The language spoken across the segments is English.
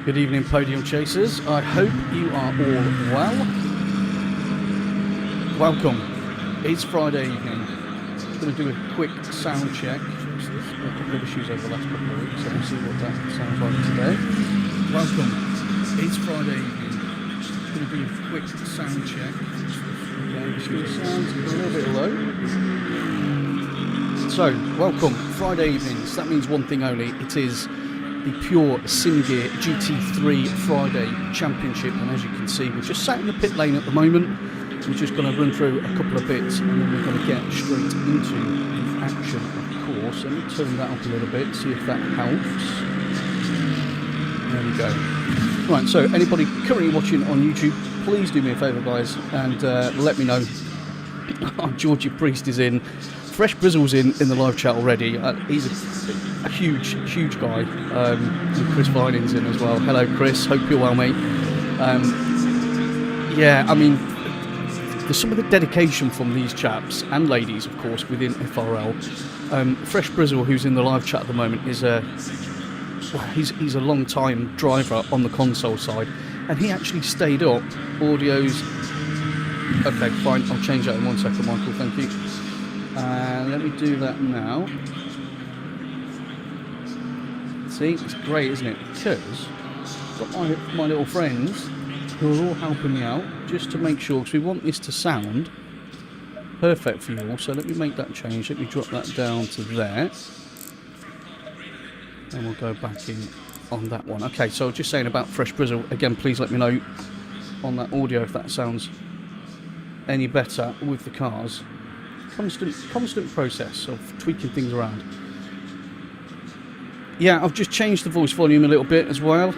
Good evening, Podium Chasers. I hope you are all well. Welcome. It's Friday evening. I'm going to do a quick sound check. There's a couple of issues over the last couple of weeks, so we'll see what that sounds like today. Welcome. It's Friday evening. I'm going to do a quick sound check. Okay, the sound's a little bit low. So, welcome. Friday evenings. That means one thing only. It is the pure Simgear GT3 Friday Championship, and as you can see, we're just sat in the pit lane at the moment. We're just going to run through a couple of bits and then we're going to get straight into the action, of course. Let me turn that up a little bit, see if that helps. There we go. Right, so anybody currently watching on YouTube, please do me a favour, guys, and let me know. Georgie Priest is in. Fresh Brizzle's in the live chat already. He's a huge guy. And Chris Vining's in as well. Hello, Chris. Hope you're well, mate. Yeah, I mean, there's some of the dedication from these chaps and ladies, of course, within FRL. Fresh Brizzle, who's in the live chat at the moment, is he's a long-time driver on the console side, and he actually stayed up. Audio's okay, fine. I'll change that in 1 second, Michael. Thank you. Let me do that now. See, it's great, isn't it? Because I've got my little friends who are all helping me out just to make sure, because we want this to sound perfect for you all. So let me make that change. Let me drop that down to there. And we'll go back in on that one. Okay, so just saying about Fresh Brizzle. Again, please let me know on that audio if that sounds any better with the cars. Constant process of tweaking things around. Yeah, I've just changed the voice volume a little bit as well.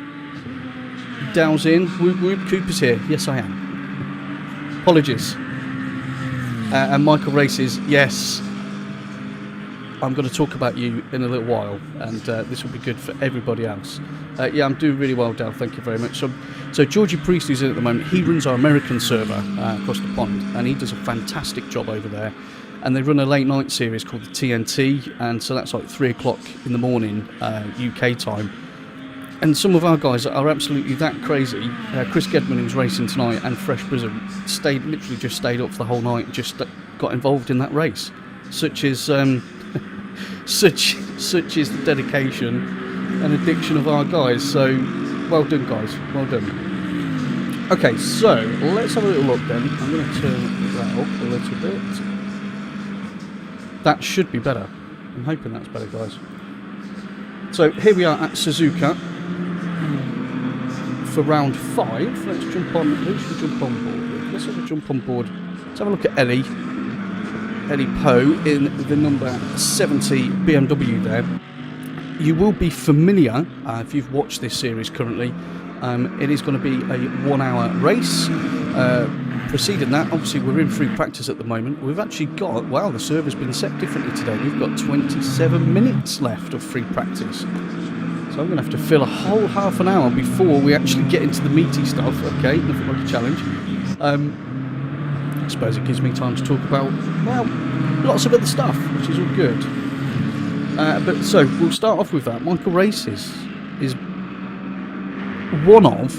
Dow's in. Whoop whoop, Cooper's here. Yes, I am. Apologies. And Michael Races, yes. I'm going to talk about you in a little while, and this will be good for everybody else. Yeah, I'm doing really well, Dal. Thank you very much. So Georgie Priest is in at the moment. He runs our American server across the pond, and he does a fantastic job over there. And they run a late night series called the TNT, and so that's like 3 o'clock in the morning UK time. And some of our guys are absolutely that crazy. Chris Gedman, who's racing tonight, and Fresh Brizzle literally just stayed up for the whole night, just got involved in that race. Such is the dedication and addiction of our guys. So well done, guys. Well done. Okay, so let's have a little look then. I'm going to turn that up a little bit. That should be better. I'm hoping that's better, guys. So here we are at Suzuka for round 5. Let's jump on. Who should we jump on board with? Let's have a jump on board. Let's have a look at Ellie Poe in the number 70 BMW there. You will be familiar if you've watched this series currently. It is going to be a 1 hour race. Preceding that, obviously we're in free practice at the moment. We've actually got, wow, the server's been set differently today. We've got 27 minutes left of free practice. So I'm going to have to fill a whole half an hour before we actually get into the meaty stuff. Okay, nothing like a challenge. I suppose it gives me time to talk about, well, lots of other stuff, which is all good. But so, we'll start off with that. Michael Races is one of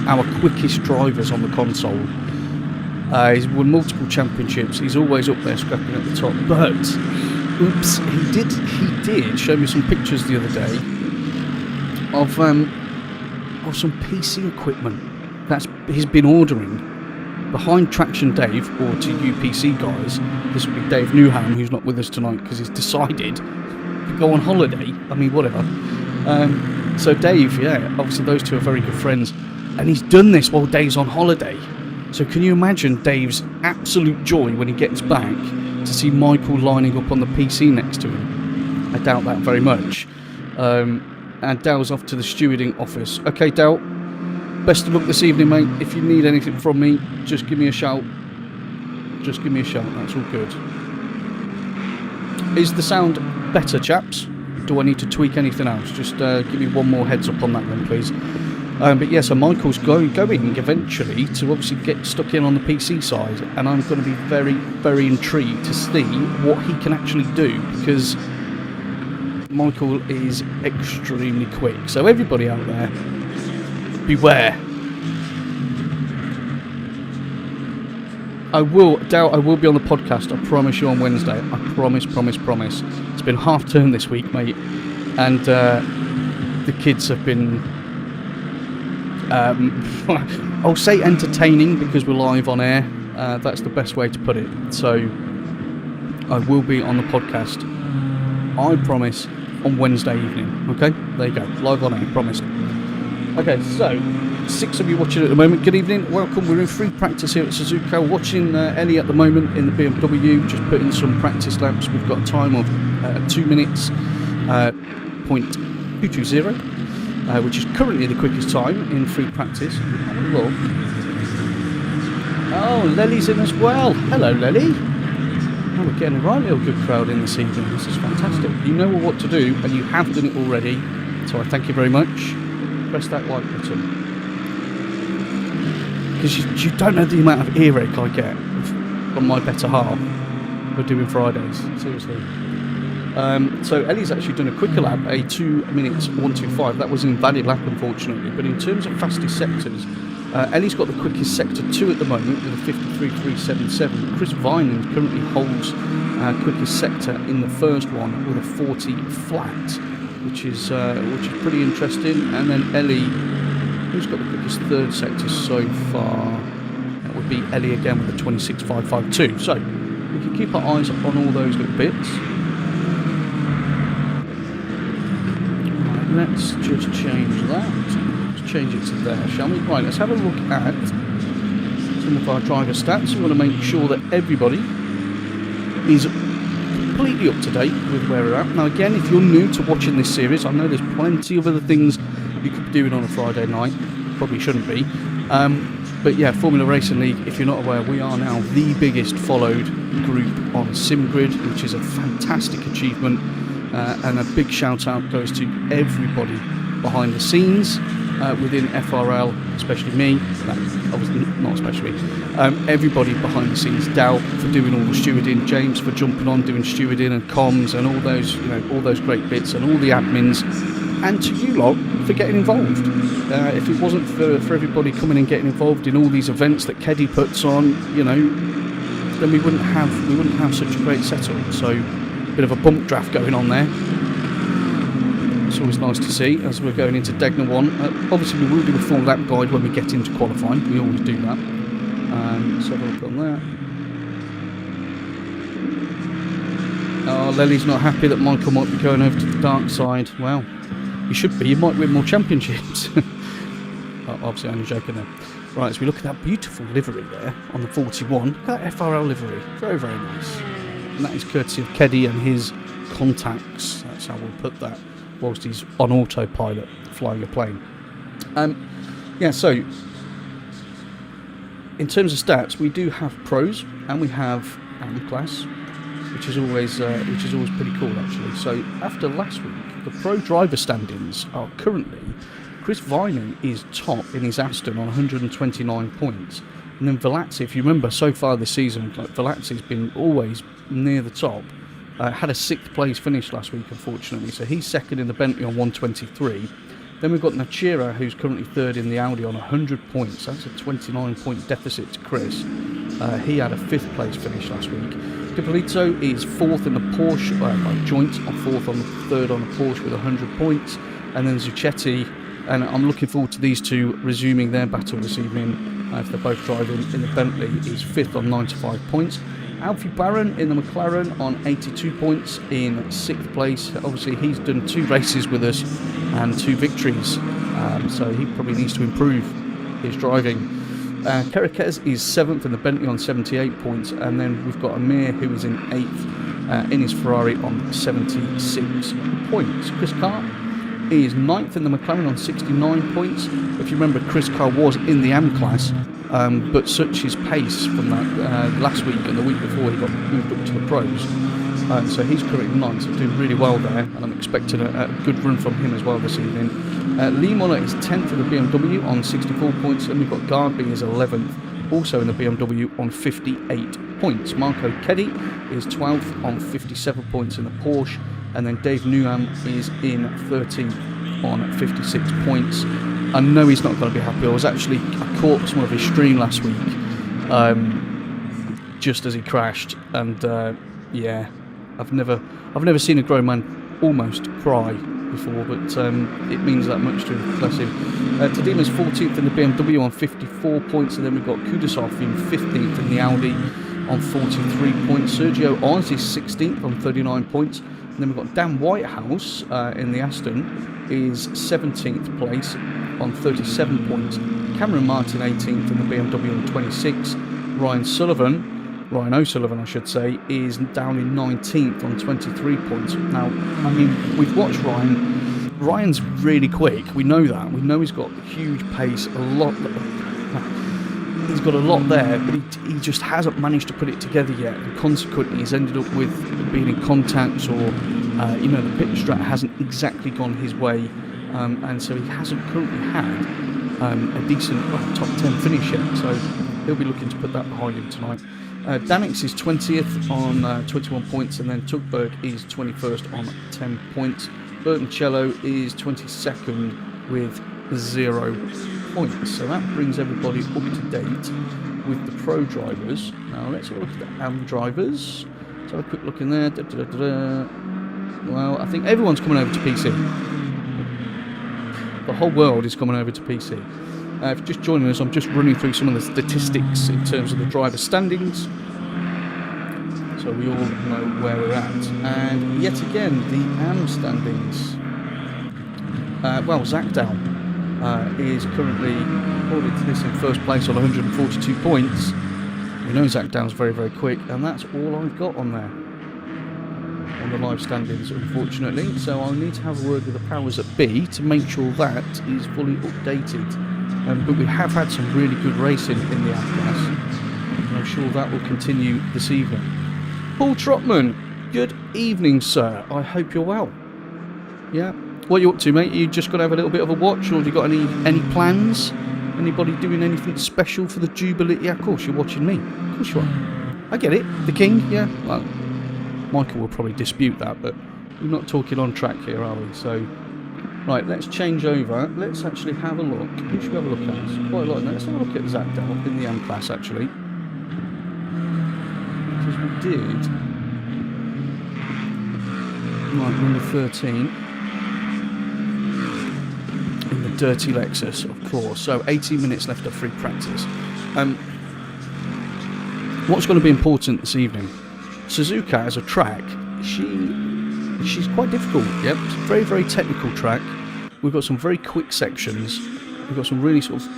our quickest drivers on the console. He's won multiple championships. He's always up there scrapping at the top. But oops, he did show me some pictures the other day of some PC equipment that he's been ordering behind Traction Dave, or to you PC guys, this will be Dave Newham, who's not with us tonight because he's decided to go on holiday. I mean, whatever. So Dave, yeah, obviously those two are very good friends, and he's done this while Dave's on holiday. So can you imagine Dave's absolute joy when he gets back to see Michael lining up on the PC next to him? I doubt that very much. And Dale's off to the stewarding office. Okay, Dale, best of luck this evening, mate. If you need anything from me, just give me a shout. Just give me a shout, that's all good. Is the sound better, chaps? Do I need to tweak anything else? Just give me one more heads up on that then, please. But yeah, so Michael's going eventually to obviously get stuck in on the PC side, and I'm going to be very, very intrigued to see what he can actually do, because Michael is extremely quick. So everybody out there, beware. I will be on the podcast, I promise you, on Wednesday. I promise. It's been half term this week, mate, and the kids have been, I'll say entertaining because we're live on air. That's the best way to put it. So I will be on the podcast, I promise, on Wednesday evening. Okay, there you go, live on air, promised. Okay, so 6 of you watching at the moment, good evening, welcome. We're in free practice here at Suzuka, watching Ellie at the moment in the BMW, just putting some practice laps. We've got a time of 2 minutes, .220, which is currently the quickest time in free practice. Have a look. Oh, Lely's in as well. Hello, Lely. Oh, we're getting a right little good crowd in this evening. This is fantastic. You know what to do, and you have done it already, so I thank you very much. Press that like button. Because you don't know the amount of earache I get from my better half for doing Fridays, seriously. So Ellie's actually done a quicker lap, a 2 minutes 1:25. That was an invalid lap, unfortunately. But in terms of fastest sectors, Ellie's got the quickest sector 2 at the moment with a 53.377. Chris Vining currently holds quickest sector in the first one with a 40 flat, which is pretty interesting. And then Ellie, who's got the quickest third sector so far? That would be Ellie again with a 26.552. So we can keep our eyes on all those little bits. Right, let's just change that. Let's change it to there, shall we? Right, let's have a look at some of our driver stats. We want to make sure that everybody is completely up to date with where we're at. Now again, if you're new to watching this series, I know there's plenty of other things you could be doing on a Friday night, probably shouldn't be, but yeah, Formula Racing League, if you're not aware, we are now the biggest followed group on SimGrid, which is a fantastic achievement, and a big shout out goes to everybody behind the scenes within FRL, especially me, not especially me, everybody behind the scenes, Dal for doing all the stewarding, James for jumping on doing stewarding and comms and all those, all those great bits, and all the admins, and to you lot for getting involved. If it wasn't for everybody coming and getting involved in all these events that Keddy puts on, then we wouldn't have such a great setup. So a bit of a bump draft going on there. It's always nice to see as we're going into Degner 1. Obviously we will do a full lap guide when we get into qualifying, we always do that. Let's have a look on there. Oh, Lely's not happy that Michael might be going over to the dark side. Well, you should be, you might win more championships. Obviously I'm joking there. Right, so we look at that beautiful livery there on the 41. Look at that FRL livery, very, very nice. And that is courtesy of Keddy and his contacts, that's how we'll put that, whilst he's on autopilot flying a plane. Yeah, so in terms of stats, we do have pros and we have AM class, which is always pretty cool actually. So after last week, the pro driver standings are currently Chris Vining is top in his Aston on 129 points, and then Velazzi, if you remember so far this season, Velazzi's been always near the top. Had a 6th place finish last week, unfortunately, so he's second in the Bentley on 123. Then we've got Nachira, who's currently third in the Audi on 100 points. That's a 29-point deficit to Chris. He had a 5th place finish last week. Dipolito is 4th in the Porsche, joint on 4th on the 3rd on the Porsche with 100 points. And then Zucchetti, and I'm looking forward to these two resuming their battle this evening, if they're both driving in the Bentley, is 5th on 95 points. Alfie Barron in the McLaren on 82 points in 6th place. Obviously he's done 2 races with us and 2 victories, so he probably needs to improve his driving. Kerekes is 7th in the Bentley on 78 points, and then we've got Amir, who is in 8th in his Ferrari on 76 points. Chris Carr is 9th in the McLaren on 69 points. If you remember, Chris Carr was in the AM class, but such his pace from that last week and the week before, he got moved up to the pros. So he's currently 9th, so doing really well there, and I'm expecting a good run from him as well this evening. Lee Muller is 10th in the BMW on 64 points, and we've got Gardby is 11th, also in the BMW on 58 points. Marco Keddy is 12th on 57 points in the Porsche, and then Dave Newham is in 13th on 56 points. I know he's not going to be happy. I caught some of his stream last week, just as he crashed, and yeah, I've never seen a grown man almost cry before, but it means that much to him. Bless him. Tadima's 14th in the BMW on 54 points, and then we've got Kudasov in 15th in the Audi on 43 points. Sergio Oz is 16th on 39 points, and then we've got Dan Whitehouse in the Aston is 17th place on 37 points. Cameron Martin 18th in the BMW on 26. Ryan O'Sullivan, I should say, is down in 19th on 23 points. Now, I mean, we've watched Ryan. Ryan's really quick. We know that. We know he's got huge pace, he's got a lot there, but he just hasn't managed to put it together yet. And consequently, he's ended up with being in contacts, or the pit strat hasn't exactly gone his way, and so he hasn't currently had a decent top 10 finish yet. So he'll be looking to put that behind him tonight. Danix is 20th on 21 points, and then Tugberg is 21st on 10 points. Bertoncello is 22nd with 0 points. So that brings everybody up to date with the pro drivers. Now let's have a look at the AM drivers. Let's have a quick look in there. Well, I think everyone's coming over to PC. The whole world is coming over to PC. If you're just joining us, I'm just running through some of the statistics in terms of the driver standings, so we all know where we're at. And yet again, the AM standings. Zach Dow is currently, according to this, in first place on 142 points. We know Zach Dow's very, very quick, and that's all I've got on there, on the live standings, unfortunately. So I'll need to have a word with the powers that be to make sure that is fully updated. But we have had some really good racing in the AM class, and I'm sure that will continue this evening. Paul Trotman, good evening, sir. I hope you're well. Yeah. What are you up to, mate? You just going to have a little bit of a watch, or have you got any plans? Anybody doing anything special for the Jubilee? Yeah, of course, you're watching me. Of course you are. I get it. The King, yeah. Well, Michael will probably dispute that, but we're not talking on track here, are we? So, right, let's change over. Let's actually have a look. Who should we have a look at? There's quite a lot in there. Let's have a look at Zach Dow in the AM class, actually. Because we did. Right, number 13. In the dirty Lexus, of course. So 18 minutes left of free practice. What's going to be important this evening? Suzuka as a track, she's quite difficult. Yep, it's a very, very technical track. We've got some very quick sections. We've got some really sort of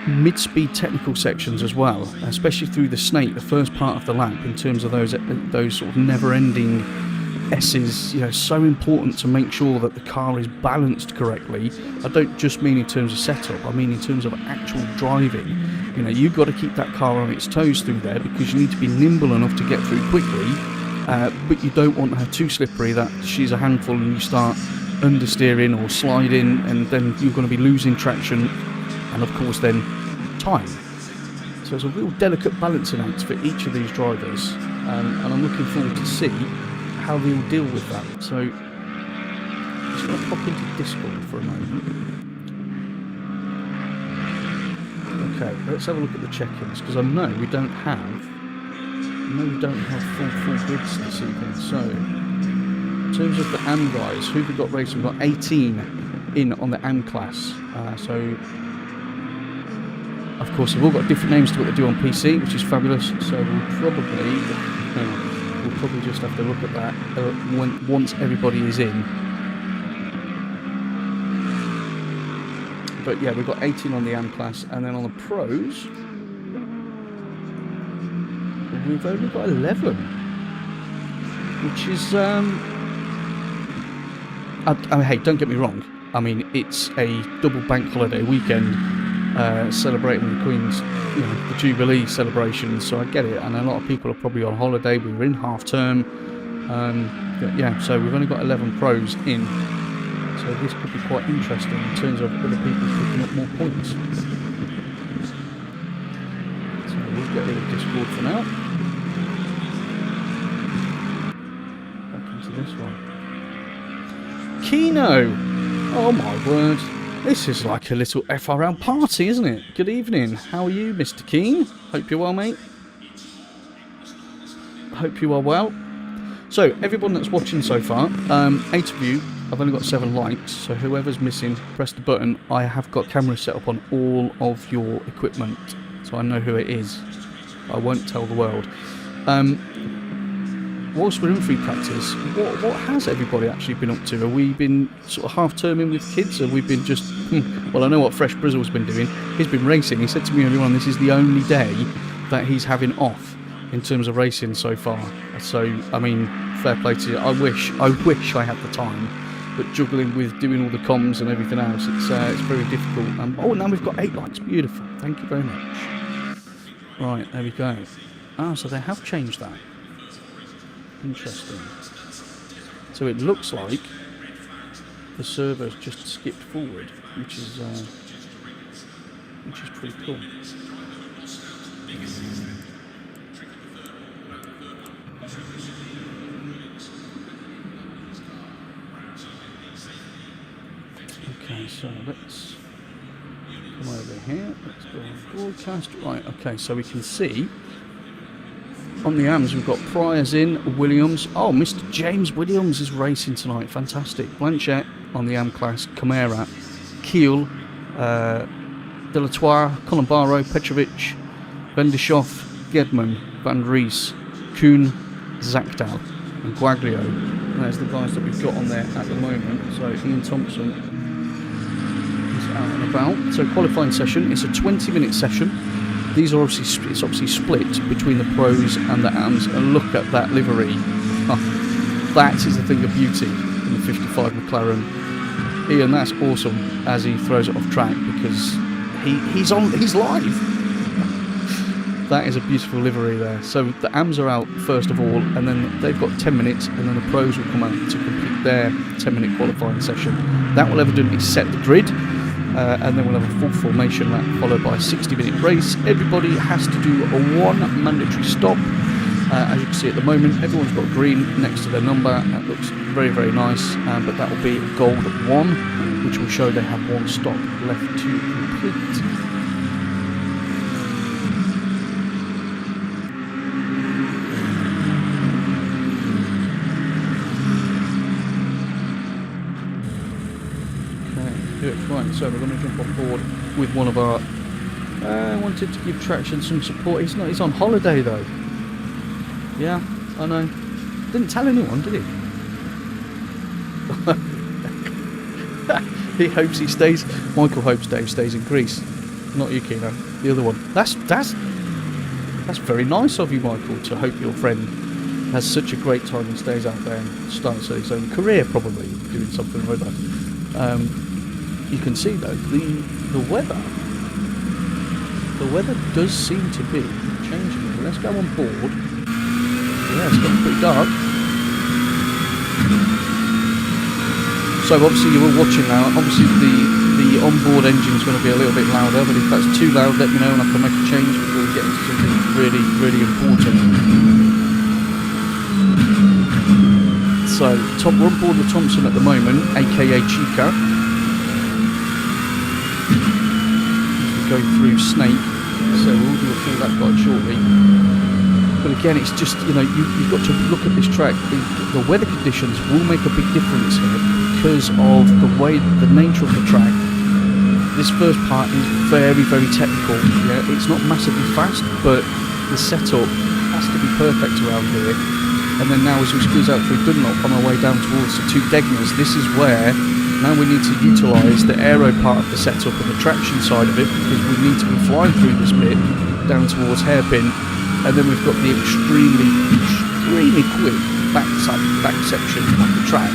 mid-speed technical sections as well, especially through the Snake, the first part of the lap, in terms of those sort of never-ending S's. So important to make sure that the car is balanced correctly. I don't just mean in terms of setup, I mean in terms of actual driving. You've got to keep that car on its toes through there, because you need to be nimble enough to get through quickly, but you don't want her too slippery that she's a handful and you start understeering or sliding, and then you're going to be losing traction and of course then time. So it's a real delicate balancing act for each of these drivers, and I'm looking forward to see how they'll deal with that. So I'm just going to pop into Discord for a moment. Okay, let's have a look at the check-ins, because I know we don't have full grids this evening. So in terms of the AM guys, who've we got racing? We've got 18 in on the AM class. So of course they've all got different names to what they do on PC, which is fabulous. So we'll probably just have to look at that once everybody is in. But yeah, we've got 18 on the AM class, and then on the pros, we've only got 11, which is, hey, don't get me wrong. I mean, it's a double bank holiday weekend, celebrating the Queen's, the Jubilee celebrations. So I get it, and a lot of people are probably on holiday. We were in half term, yeah. So we've only got 11 pros in. So this could be quite interesting in terms of other people picking up more points. So we'll get rid of Discord for now. Back into this one. Keno. Oh my word. This is like a little FRL party, isn't it? Good evening. How are you, Mr. Keen? Hope you're well, mate. Hope you are well. So, everyone that's watching so far, 8 of you, I've only got 7 likes, so whoever's missing, press the button. I have got cameras set up on all of your equipment, so I know who it is. I won't tell the world. Whilst we're in free practice, what has everybody actually been up to? Have we been sort of half-terming with kids? Have we been just... well, I know what Fresh Brizzle's been doing. He's been racing. He said to me earlier on, this is the only day that he's having off in terms of racing so far. So, I mean, fair play to you. I wish I had the time, but juggling with doing all the comms and everything else, it's very difficult. Oh, now we've got 8 likes. Beautiful. Thank you very much. Right, there we go. Ah, so they have changed that. Interesting. So it looks like the server's just skipped forward, which is pretty cool. Okay, so let's come over here. Let's go on broadcast. Right, okay, so we can see on the AMs we've got Pryor's in, Williams. Oh, Mr. James Williams is racing tonight. Fantastic. Blanchett on the AM class, Camara, Kiel, Delatour, Columbaro, Petrovic, Bendishoff, Gedman, Van Ries, Kuhn, Zakdal, and Guaglio. And there's the guys that we've got on there at the moment. So Ian Thompson is out and about. So qualifying session, it's a 20-minute session. These are obviously, it's obviously split between the pros and the AMs, and look at that livery. Oh, that is a thing of beauty in the 55 McLaren. Ian, that's awesome as he throws it off track because he's live. That is a beautiful livery there. So the AMs are out first of all, and then they've got 10 minutes, and then the pros will come out to complete their 10-minute qualifying session. That will evidently set the grid. And then we'll have a full formation lap followed by a 60-minute race. Everybody has to do a 1 mandatory stop. As you can see at the moment, everyone's got green next to their number. That looks very, very nice. But that will be gold 1, which will show they have 1 stop left to complete. Right, so we're going to jump on board with one of our... wanted to give Traction some support. He's on holiday though. Yeah, I know. Didn't tell anyone, did he? He hopes he stays... Michael hopes Dave stays in Greece. Not you, Keno. The other one. That's very nice of you, Michael, to hope your friend has such a great time and stays out there and starts his own career, probably, doing something like that. You can see though the weather does seem to be changing. Let's go on board. Yeah, it's getting pretty dark. So obviously you're all watching now. Obviously the onboard engine is going to be a little bit louder, but if that's too loud, let me know and I can make a change before we get into something really, really important. So we're on board with Thompson at the moment, aka Chica. Go through Snake, so we'll do a full lap guide shortly. But again, it's just, you know, you've got to look at this track. The weather conditions will make a big difference here because of the nature of the track. This first part is very, very technical. Yeah, it's not massively fast, but the setup has to be perfect around here. And then now as we squeeze out through Dunlop on our way down towards the 2 Degnas, this is where now we need to utilise the aero part of the setup and the traction side of it, because we need to be flying through this bit down towards Hairpin, and then we've got the extremely quick back section of the track.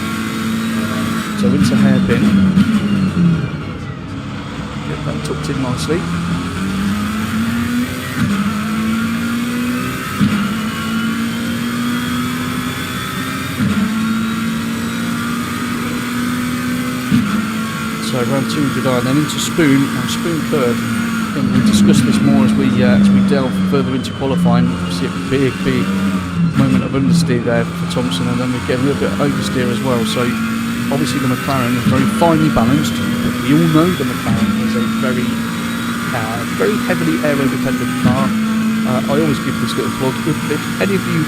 So into Hairpin, get that tucked in nicely. So around 200i, then into Spoon, now Spoon curve. And we'll discuss this more as we delve further into qualifying. See a big moment of understeer there for Thompson, and then we get a little bit of oversteer as well. So obviously the McLaren is very finely balanced, but we all know the McLaren is a very heavily aero-dependent car. I always give this little plug. If any of you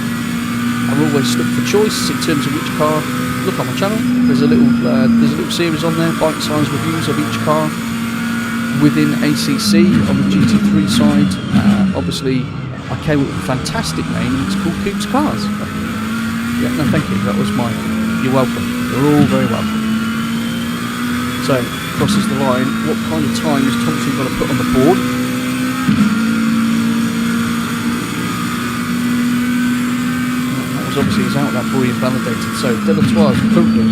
are always stuck for choice in terms of which car, look on my channel. There's a little series on there, bite-sized reviews of each car within ACC on the GT3 side. Obviously, I came up with a fantastic name, and it's called COMMS Cars. Yeah, no, thank you. That was mine. You're welcome. You're all very welcome. So, crosses the line. What kind of time is Thompson going to put on the board? Obviously he's out that before he's validated. So Delatour is currently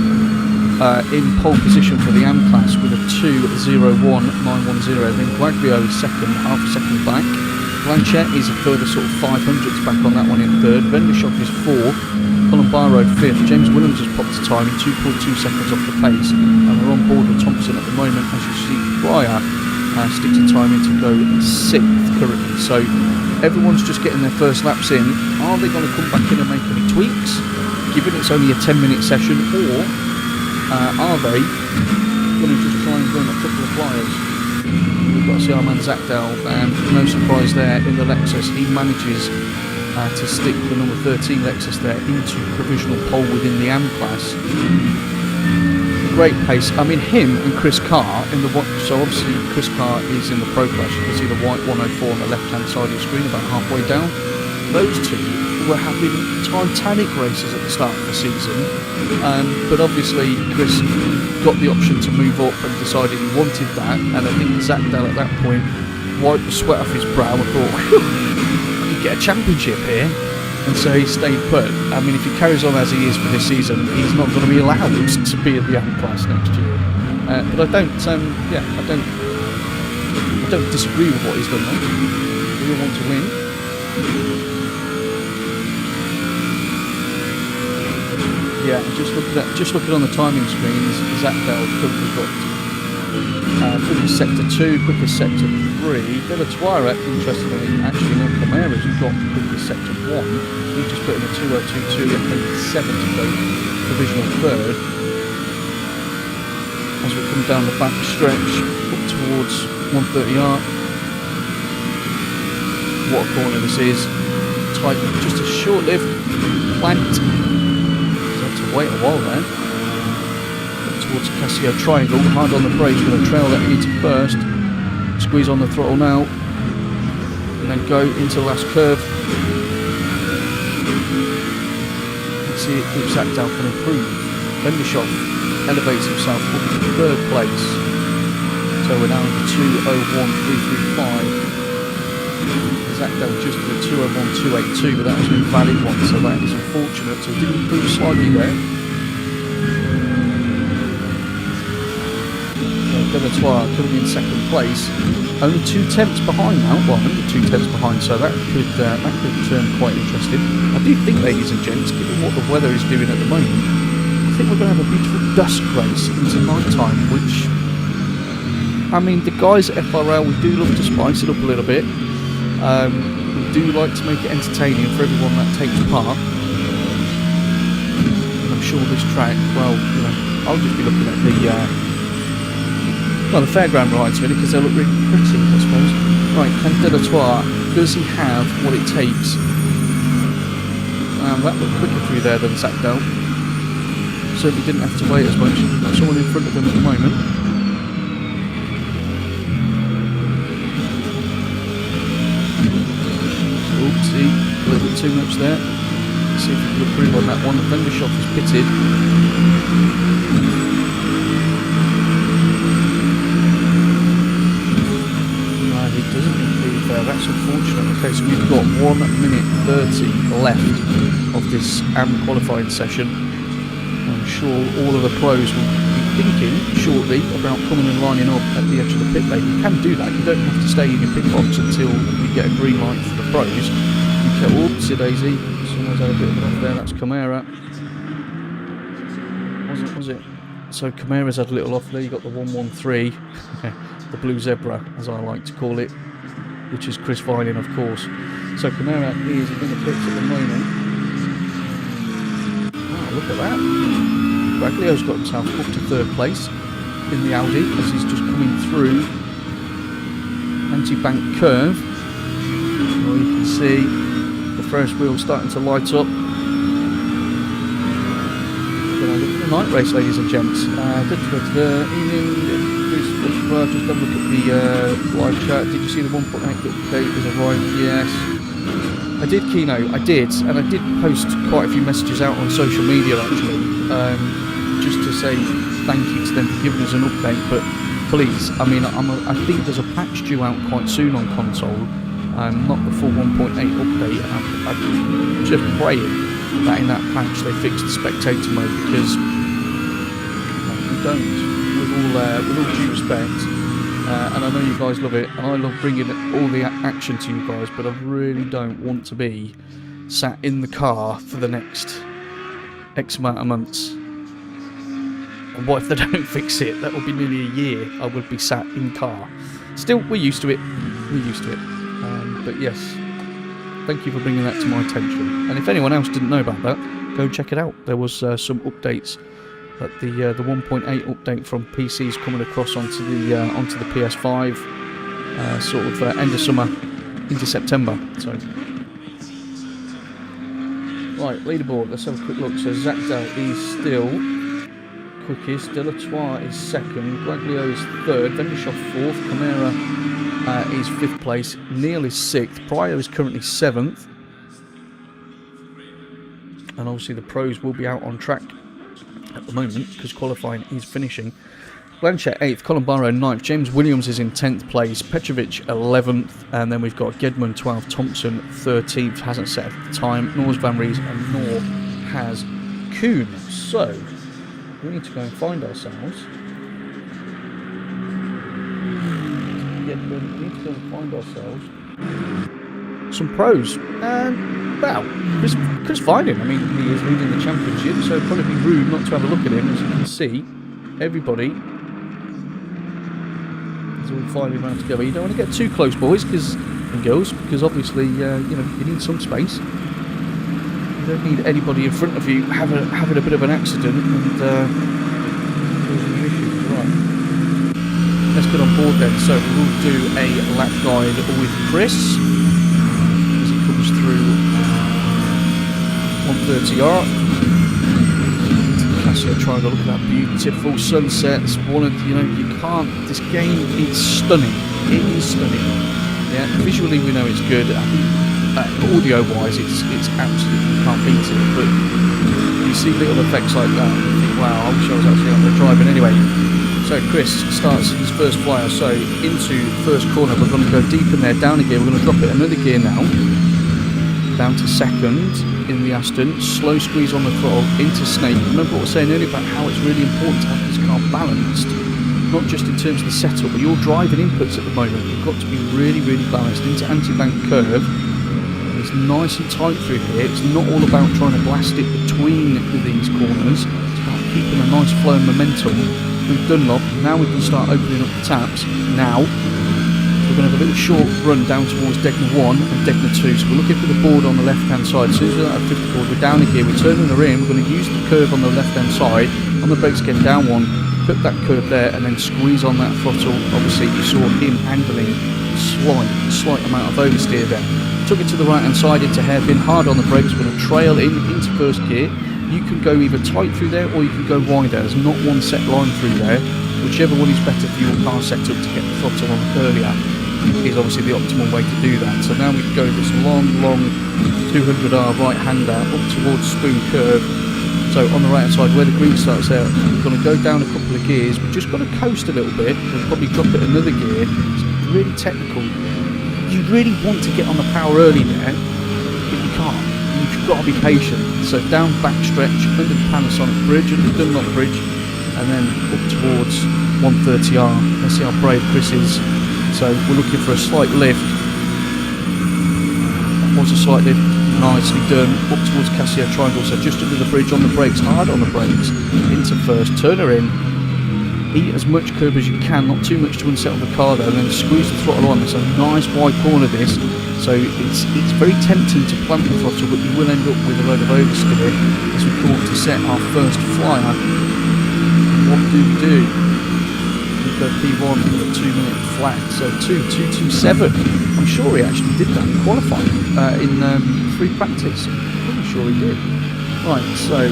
in pole position for the AM class with a 2.01.910. Then Guaglio is second, half a second back. Blanchett is a further sort of 500ths back on that one in third. Vendershoff is fourth. Colombaro fifth. James Williams has popped the time in 2.2 seconds off the pace, and we're on board with Thompson at the moment. As you see, Breyer sticks a time in to go sixth currently. So everyone's just getting their first laps in. Are they going to come back in and make any tweaks, given it's only a 10-minute session, or are they going to just try and run a couple of flyers? We've got to see our man Zach Dell, and no surprise there in the Lexus, he manages to stick the number 13 Lexus there into provisional pole within the AM class. Great pace. I mean, him and Chris Carr in the so obviously Chris Carr is in the Pro Class. You can see the white 104 on the left-hand side of your screen, about halfway down. Those two were having titanic races at the start of the season, but obviously Chris got the option to move up and decided he wanted that. And I think Zach Dell at that point wiped the sweat off his brow and thought, "I could get a championship here." And so he stayed put. I mean, if he carries on as he is for this season, he's not going to be allowed to be in the AM class next year. But I don't disagree with what he's done there. We all want to win. Yeah, just looking on the timing screens, Zach Bell currently got quickest sector 2, quickest sector 3. Delatour, interestingly, actually no Camara's got quickest sector 1. He just put in a 2.022 and then 7 to go provisional third. As we come down the back stretch up towards 130R. What a corner this is. Tight, just a short lift, planked. Wait a while there. Up towards Casio Triangle, hard on the brakes with a trail that into first. Squeeze on the throttle now, and then go into the last curve. Let's see if Zach Dow can improve. Vendershoff elevates himself up to third place. So we're now in the 2.01.335. Zach Dow just did a 2.01.282, but that was an invalid one, so that is unfortunate. So he did improve slightly there. Delatour coming in second place, only 2/10 behind now. Well, only 2/10 behind, so that could turn quite interesting. I do think, ladies and gents, given what the weather is doing at the moment, I think we're going to have a beautiful dusk race into night time. Which, I mean, the guys at FRL, we do love to spice it up a little bit. We do like to make it entertaining for everyone that takes part. And I'm sure this track, well, you know, I'll just be looking at the fairground rides really, because they look really pretty, I suppose. Right, can Delatour, does he have what it takes? That looked quicker through there than Zach Dell. Certainly didn't have to wait as much. Got someone in front of him at the moment. Oopsie, a little bit too much there. Let's see if we can improve on that one. The Vendershoff is pitted. He doesn't improve there. That's unfortunate. Okay, so we've got 1 minute 30 left of this AM qualifying session. I'm sure all of the pros will be thinking shortly about coming and lining up at the edge of the pit lane. You can do that. You don't have to stay in your pit box until you get a green light for the pros. Oopsie daisy. Someone's had a bit of it off there. That's Camara. Was it? So Camara's had a little off there. You got the 113. The blue zebra, as I like to call it, which is Chris Violin, of course. So Camara is in the pits at the moment. Wow, look at that. Raglio's got himself up to 3rd place in the Audi as he's just coming through anti-bank curve. Well, you can see the first wheel starting to light up. We're going to look at the night race, ladies and gents. Evening, just have a look at the live chat. Did you see the 1.8 update has arrived? Yes. I did, Kino, I did, and I did post quite a few messages out on social media actually, just to say thank you to them for giving us an update, but please, I mean, I think there's a patch due out quite soon on console, not the full 1.8 update, and I'm just praying that in that patch they fix the spectator mode, because we don't, with all due respect. And I know you guys love it, and I love bringing all the action to you guys, but I really don't want to be sat in the car for the next X amount of months. And what if they don't fix it? That will be nearly a year I would be sat in car. Still, we're used to it. We're used to it. But yes, thank you for bringing that to my attention. And if anyone else didn't know about that, go check it out. There was some updates. That the 1.8 update from PCs coming across onto the PS5 sort of end of summer into September. So right, leaderboard, let's have a quick look. So Zachdal is still quickest, Delatois is 2nd, Raglio is 3rd, Vendishoff 4th, Camara is 5th place, Neil is 6th, Pryor is currently 7th, and obviously the pros will be out on track at the moment because qualifying is finishing. Blanchett 8th, Colin Barrow 9th, James Williams is in 10th place, Petrovic 11th, and then we've got Gedman 12th, Thompson 13th, hasn't set at the time, Nor's Van Ries, and Nor has Kuhn. So we need to go and find ourselves. Gedman, we need to go and find ourselves some pros. And well, Chris Finding, I mean, he is leading the championship, so it'd probably be rude not to have a look at him. As you can see, everybody is all filing around together. You don't want to get too close, boys and girls, because obviously, you know, you need some space. You don't need anybody in front of you having a bit of an accident and causing you issues. Right. Let's get on board then. So we'll do a lap guide with Chris. Through 130R Casio Triangle. Look at that beautiful sunset. It's one of, you know, you can't, this game is stunning. It is stunning. Yeah, visually we know it's good. Audio wise it's absolutely, you can't beat it, but you see little effects like that and you think, wow, I wish I was actually out there driving. Anyway, so Chris starts his first flyer, so into first corner. We're going to go deep in there, down a gear. We're going to drop it another gear now, down to 2nd in the Aston, slow squeeze on the throttle into Snake. Remember what I was saying earlier about how it's really important to have this car balanced, not just in terms of the setup, but your driving inputs at the moment. You've got to be really, really balanced into anti-bank curve. It's nice and tight through here. It's not all about trying to blast it between these corners. It's about keeping a nice flow of momentum. We've Dunlop. Now we can start opening up the taps. Now we're going to have a little short run down towards Degner 1 and Degner 2. So we're looking for the board on the left hand side. As soon as we're at 50 board, we're down here, we're turning her in, we're going to use the curve on the left hand side, on the brakes again, down one, put that curve there and then squeeze on that throttle. Obviously you saw him handling slight amount of oversteer there. Took it to the right hand side into hairpin, hard on the brakes, we're going to trail into first gear. You can go either tight through there or you can go wider. There's not one set line through there. Whichever one is better for your car setup to get the throttle on earlier is obviously the optimal way to do that. So now we go this long 200R right hander up towards Spoon Curve. So on the right hand side where the green starts there, we're going to go down a couple of gears. We've just got to coast a little bit. We'll probably drop it another gear. It's really technical. You really want to get on the power early there, but you can't. You've got to be patient. So down back stretch, under the Panasonic bridge, under the Dunlop bridge, and then up towards 130R. Let's see how brave Chris is. So we're looking for a slight lift. That was a slight lift, nicely done. Up towards Casio Triangle, so just under the bridge on the brakes, hard on the brakes, into first, turn her in, eat as much curb as you can, not too much to unsettle the car though, and then squeeze the throttle on. It's a nice wide corner this, so it's very tempting to plant the throttle, but you will end up with a load of oversteer as we come up to set our first flyer. What do? We go P1 with a 2-minute flat, so 2:2:27. I'm sure he actually did that qualifying in free practice. I'm pretty sure he did. Right, so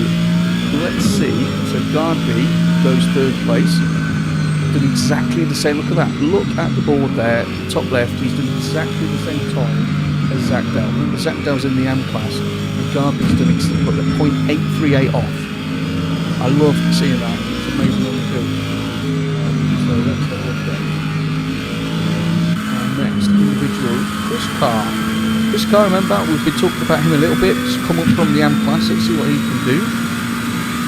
let's see. So Gardby goes third place. Done exactly the same. Look at that. Look at the board there, top left. He's done exactly the same time as Zach Dell. Remember, Zach Dell's in the AM class, and Gardby's done put the 0.838 off. I love seeing that. It's amazing on the field. So let's have a look at our next individual, Chris Carr. Chris Carr, remember, we've been talking about him a little bit. Just come up from the AM class. Let's see what he can do.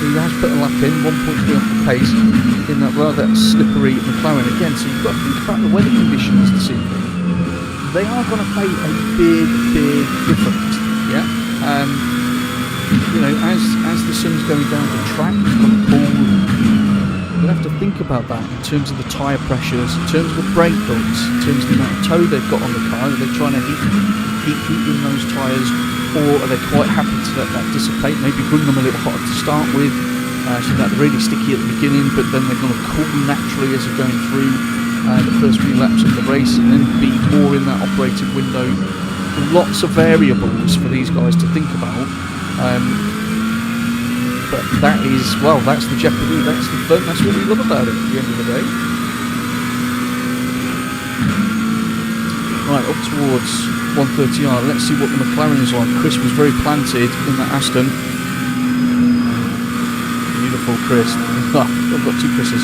He has put a lap in, 1.3 off the pace in that rather slippery McLaren again. So you've got to think about the weather conditions this evening. They are going to play a big difference. Yeah. You know, as the sun's going down the track, it's going to cool. You'll have to think about that in terms of the tyre pressures, in terms of the brake ducts, in terms of the amount of tow they've got on the car. Are they trying to keep heating those tyres, or are they quite happy to let that dissipate? Maybe bring them a little hotter to start with, so that they're really sticky at the beginning, but then they're going to cool naturally as they're going through the first few laps of the race, and then be more in that operating window. Lots of variables for these guys to think about. But that is, well, that's the jeopardy, that's the fun, that's what we love about it at the end of the day. Right, up towards 130R, let's see what the McLaren is like. Chris was very planted in that Aston. Beautiful Chris. Oh, I've got two Chris's.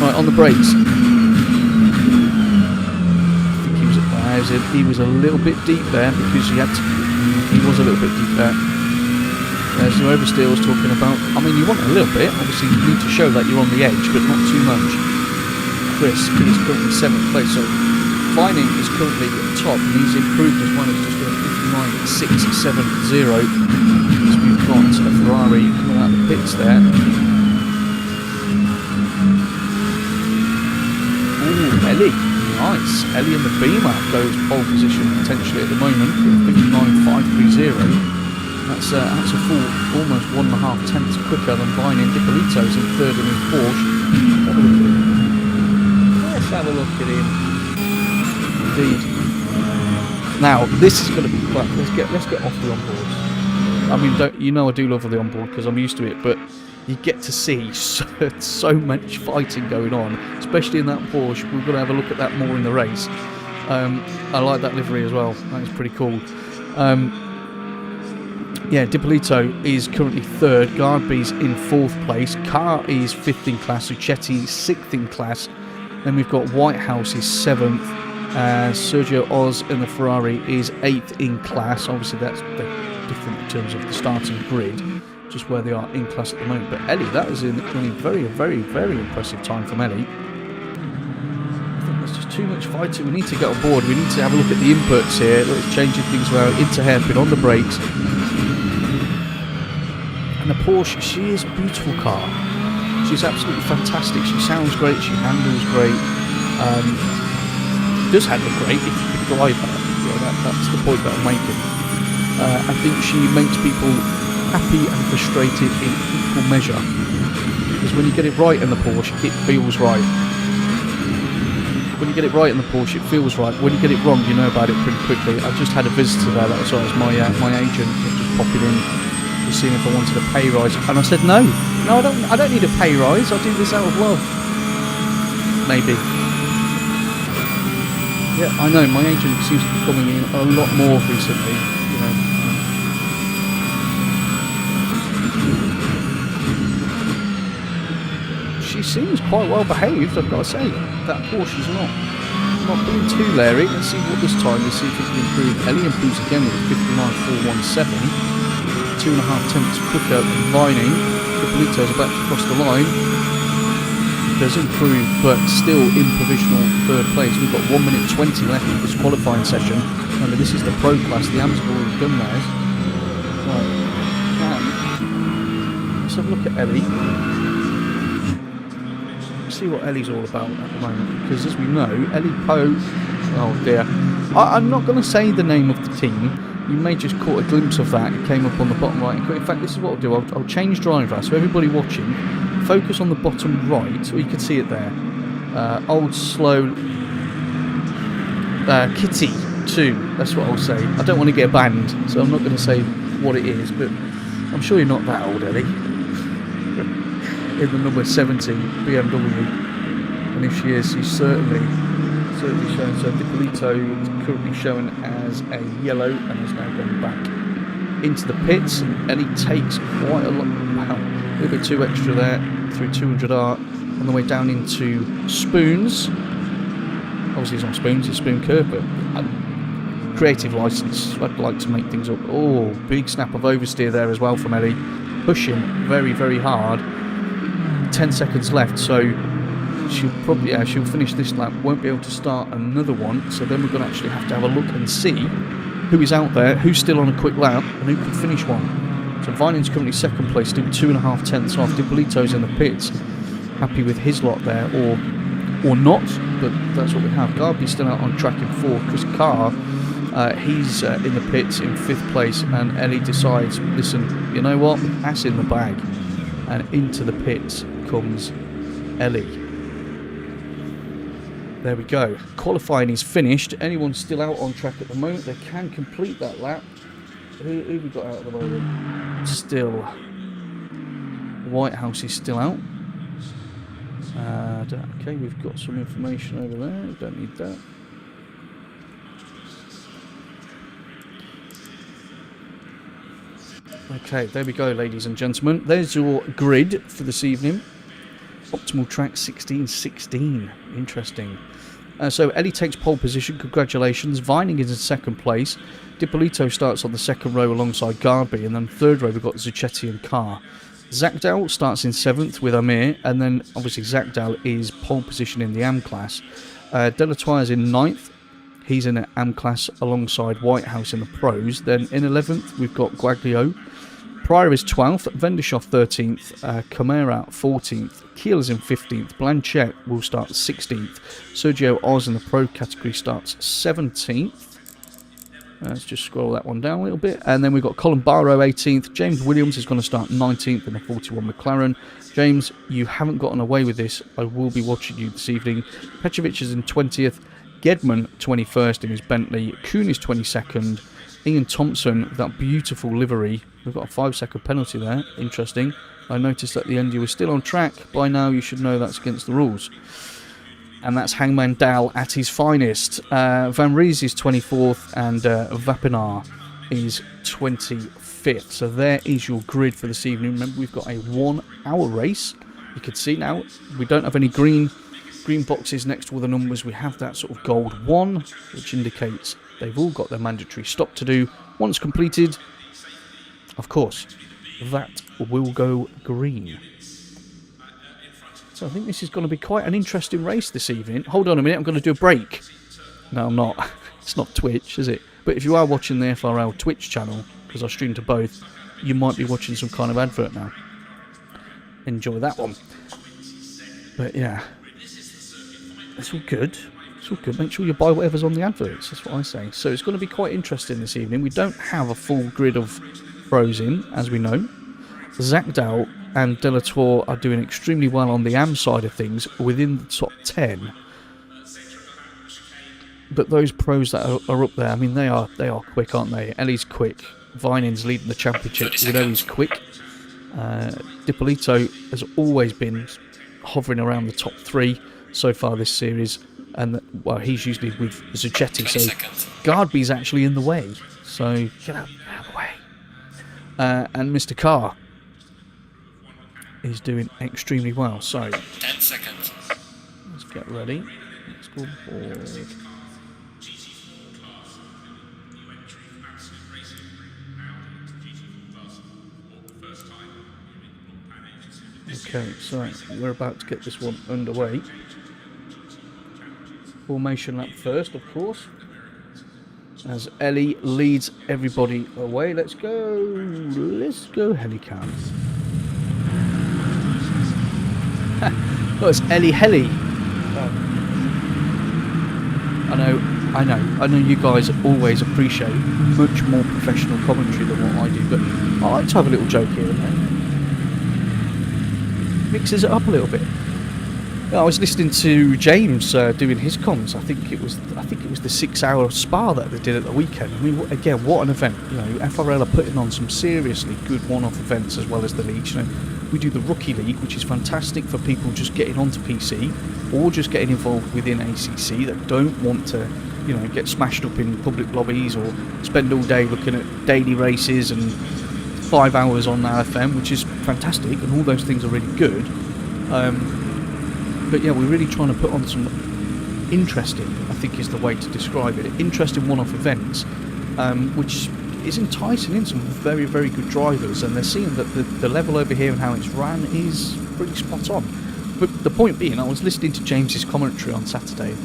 Right, on the brakes. I think he was a little bit deep there, because he was a little bit deep there. There's the oversteer I was talking about. I mean, you want a little bit. Obviously, you need to show that you're on the edge, but not too much. Chris is currently 7th place, so Vining is currently at the top, and he's improved as well. It's just doing 59.670. So we've got a Ferrari coming out of the pits there. Ooh, Ellie. Nice. Ellie in the Beamer goes pole position potentially at the moment with 59.530. That's a full almost 1.5 tenths quicker than Vining. Dippolito's in third in his Porsche. Let's have a look at him. Indeed. Now this is going to be fun. Let's get off the onboard. I mean, I do love the onboard because I'm used to it, but you get to see so much fighting going on, especially in that Porsche. We're going to have a look at that more in the race. I like that livery as well. That is pretty cool. Yeah, Dippolito is currently 3rd, Gardby's in 4th place, Carr is 5th in class, Uccetti 6th in class, then we've got Whitehouse is 7th, Sergio Oz in the Ferrari is 8th in class. Obviously that's different in terms of the starting grid, just where they are in class at the moment. But Ellie, that is a very impressive time from Ellie. I think there's just too much fighting. We need to get on board. We need to have a look at the inputs here. Let's change things around into hairpin on the brakes. And the Porsche, she is a beautiful car. She's absolutely fantastic. She sounds great. She handles great. Does handle great if you can drive her. Yeah, that's the point that I'm making. I think she makes people happy and frustrated in equal measure. Because when you get it right in the Porsche, it feels right. When you get it right in the Porsche, it feels right. When you get it wrong, you know about it pretty quickly. I just had a visitor there. That was my agent just popping in, just seeing if I wanted a pay rise, and I said no, I don't need a pay rise. I'll do this out of love. Maybe. Yeah, I know. My agent seems to be coming in a lot more recently. You know. She seems quite well behaved, I've got to say. That Porsche's not being too leery. Let's see what this time. Let's see if it can improve. Ellie improves again with 59.417. 2.5 tenths quicker than Vining. Dippolito's about to cross the line. Does improve, but still in provisional 3rd place. We've got 1 minute 20 left of this qualifying session. Remember, this is the pro class. The AM's have already done theirs. Right. Let's have a look at Ellie. Let's see what Ellie's all about at the moment, because as we know, Ellie Poe... Oh dear. I'm not going to say the name of the team. You may just caught a glimpse of that. It came up on the bottom right. In fact, this is what I'll do. I'll change driver, so everybody watching, focus on the bottom right, so you can see it there. Old Slow Kitty 2, that's what I'll say. I don't want to get banned, so I'm not going to say what it is, but I'm sure you're not that old, Ellie. In the number 70 BMW, and if she is, she's certainly shown. So Dipolito is currently shown as a yellow and has now gone back into the pits, and Ellie takes quite a lot, wow, a little bit too extra there through 200R on the way down into Spoons. Obviously it's not Spoons, it's Spoon Curve, but creative license. I'd like to make things up. Oh, big snap of oversteer there as well from Ellie, pushing very, very hard. 10 seconds left, so she'll probably she'll finish this lap, won't be able to start another one, so then we're going to actually have to have a look and see who is out there, who's still on a quick lap, and who can finish one. So Vining's currently second place, still 2.5 tenths off. Dipolito's in the pits, happy with his lot there, or not, but that's what we have. Garby's still out on track in 4th. Chris Carr, he's in the pits in 5th place, and Ellie decides, listen, you know what, ass in the bag, and into the pits comes Ellie. There we go. Qualifying is finished. Anyone still out on track at the moment, they can complete that lap. Who have we got out at the moment? Still, Whitehouse is still out. Okay, we've got some information over there. We don't need that. Okay, there we go, ladies and gentlemen. There's your grid for this evening. Optimal track 16-16. Interesting. So Ellie takes pole position. Congratulations. Vining is in second place. Dipolito starts on the second row alongside Garby, and then third row we've got Zucchetti and Carr. Zakdal starts in 7th with Amir, and then obviously Zakdal is pole position in the AM class. Delatour's in 9th. He's in an AM class alongside Whitehouse in the pros. Then in 11th we've got Guaglio. Pryor is 12th, Vendershoff 13th, Camara 14th, Keel is in 15th, Blanchett will start 16th, Sergio Oz in the pro category starts 17th. Let's just scroll that one down a little bit. And then we've got Colin Barrow 18th, James Williams is going to start 19th in the 41 McLaren. James, you haven't gotten away with this, I will be watching you this evening. Petrovic is in 20th, Gedman 21st in his Bentley, Kuhn is 22nd, Ian Thompson with that beautiful livery. We've got a 5-second penalty there. Interesting. I noticed at the end you were still on track. By now you should know that's against the rules. And that's Hangman Dal at his finest. Van Ries is 24th and Vapinar is 25th. So there is your grid for this evening. Remember, we've got a 1-hour race. You can see now we don't have any green boxes next to all the numbers. We have that sort of gold 1, which indicates they've all got their mandatory stop to do. Once completed, of course, that will go green. So I think this is going to be quite an interesting race this evening. Hold on a minute, I'm going to do a break. No, I'm not. It's not Twitch, is it? But if you are watching the FRL Twitch channel, because I stream to both, you might be watching some kind of advert now. Enjoy that one. But yeah, it's all good. It's all good. Make sure you buy whatever's on the adverts. That's what I say. So it's going to be quite interesting this evening. We don't have a full grid of pros in, as we know. Zakdal and Delatour are doing extremely well on the AM side of things, within the top 10. But those pros that are up there, I mean, they are quick, aren't they? Ellie's quick. Vining's leading the championship. We know he's quick. Dipolito has always been hovering around the top 3 so far this series. And, well, he's usually with Zucchetti, so Gardby's actually in the way. So, get out of the way. And Mr. Carr is doing extremely well. So, 10 seconds. Let's get ready. Let's go forward. Okay, so we're about to get this one underway. Formation lap first, of course, as Ellie leads everybody away. Let's go Helicam. Oh, it's Ellie Helly. I know you guys always appreciate much more professional commentary than what I do, but I like to have a little joke here and there. Mixes it up a little bit. I was listening to James doing his comms. I think it was the 6-hour spa that they did at the weekend. I mean, again, what an event! You know, FRL are putting on some seriously good one-off events as well as the leagues. You know, we do the Rookie League, which is fantastic for people just getting onto PC or just getting involved within ACC that don't want to, you know, get smashed up in public lobbies or spend all day looking at daily races and 5 hours on RFM, which is fantastic, and all those things are really good. But yeah, we're really trying to put on some interesting, I think is the way to describe it, interesting one-off events, which is enticing in some very, very good drivers, and they're seeing that the level over here and how it's ran is pretty spot on. But the point being, I was listening to James's commentary on Saturday.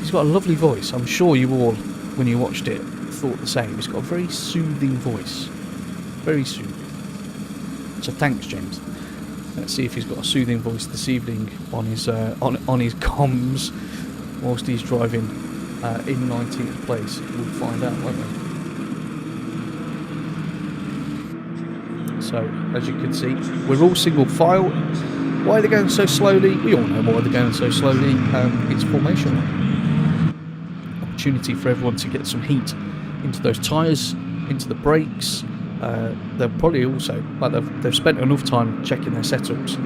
He's got a lovely voice. I'm sure you all, when you watched it, thought the same. He's got a very soothing voice. Very soothing. So thanks, James. Let's see if he's got a soothing voice this evening on his comms whilst he's driving in 19th place. We'll find out, won't we? So, as you can see, we're all single file. Why are they going so slowly? We all know why they're going so slowly. It's formation. Opportunity for everyone to get some heat into those tyres, into the brakes. They'll probably also, like they've spent enough time checking their setups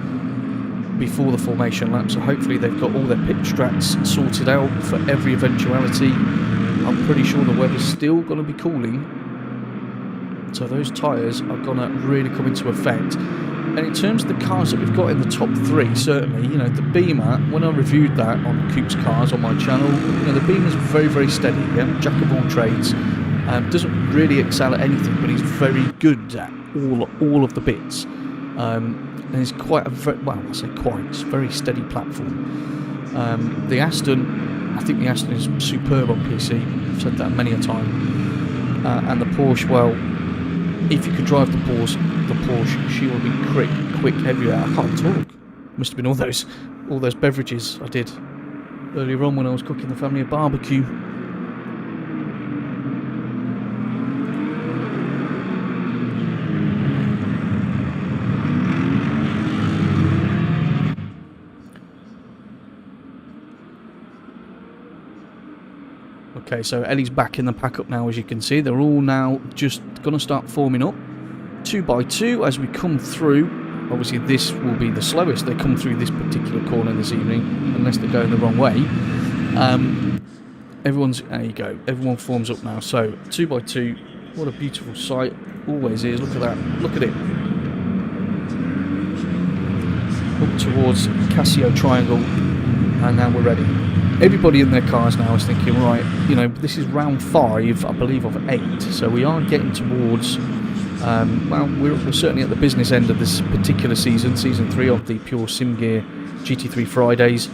before the formation lap, so hopefully they've got all their pit strats sorted out for every eventuality. I'm pretty sure the weather's still going to be cooling, so those tyres are going to really come into effect. And in terms of the cars that we've got in the top 3, certainly, you know, the Beamer, when I reviewed that on Coop's Cars on my channel, you know, the Beamer's very, very steady, yeah? Jack of all trades. Doesn't really excel at anything, but he's very good at all of the bits. And he's quite a it's a very steady platform. The Aston, I think the Aston is superb on PC. I've said that many a time. And the Porsche, well, if you could drive the Porsche, she will be quick everywhere. I can't talk. Must have been all those beverages I did earlier on when I was cooking the family a barbecue. Okay, so Ellie's back in the pack-up now, as you can see. They're all now just going to start forming up 2 by 2 as we come through. Obviously, this will be the slowest they come through this particular corner this evening, unless they're going the wrong way. There you go. Everyone forms up now. So 2 by 2. What a beautiful sight. Always is. Look at that. Look at it. Up towards Casio Triangle, and now we're ready. Everybody in their cars now is thinking, right, you know, this is round 5, I believe, of 8, so we are getting towards, well, we're certainly at the business end of this particular season 3 of the pure sim gear GT3 Fridays.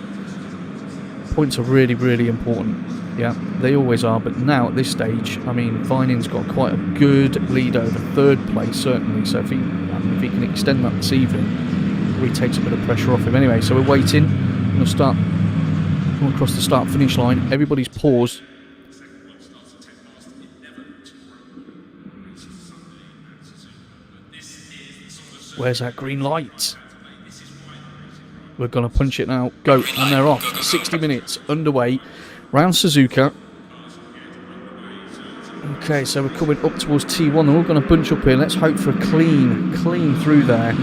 Points are really, really important, yeah, they always are, but now at this stage, I mean, Vining's got quite a good lead over 3rd place, certainly, so if he can extend that this evening, it really takes a bit of pressure off him. Anyway, so we're waiting, we're going to start. Come across the start-finish line. Everybody's paused. Where's that green light? We're going to punch it now. Go. And they're off. 60 minutes underway. Round Suzuka. Okay, so we're coming up towards T1. They're all going to bunch up here. Let's hope for a clean through there.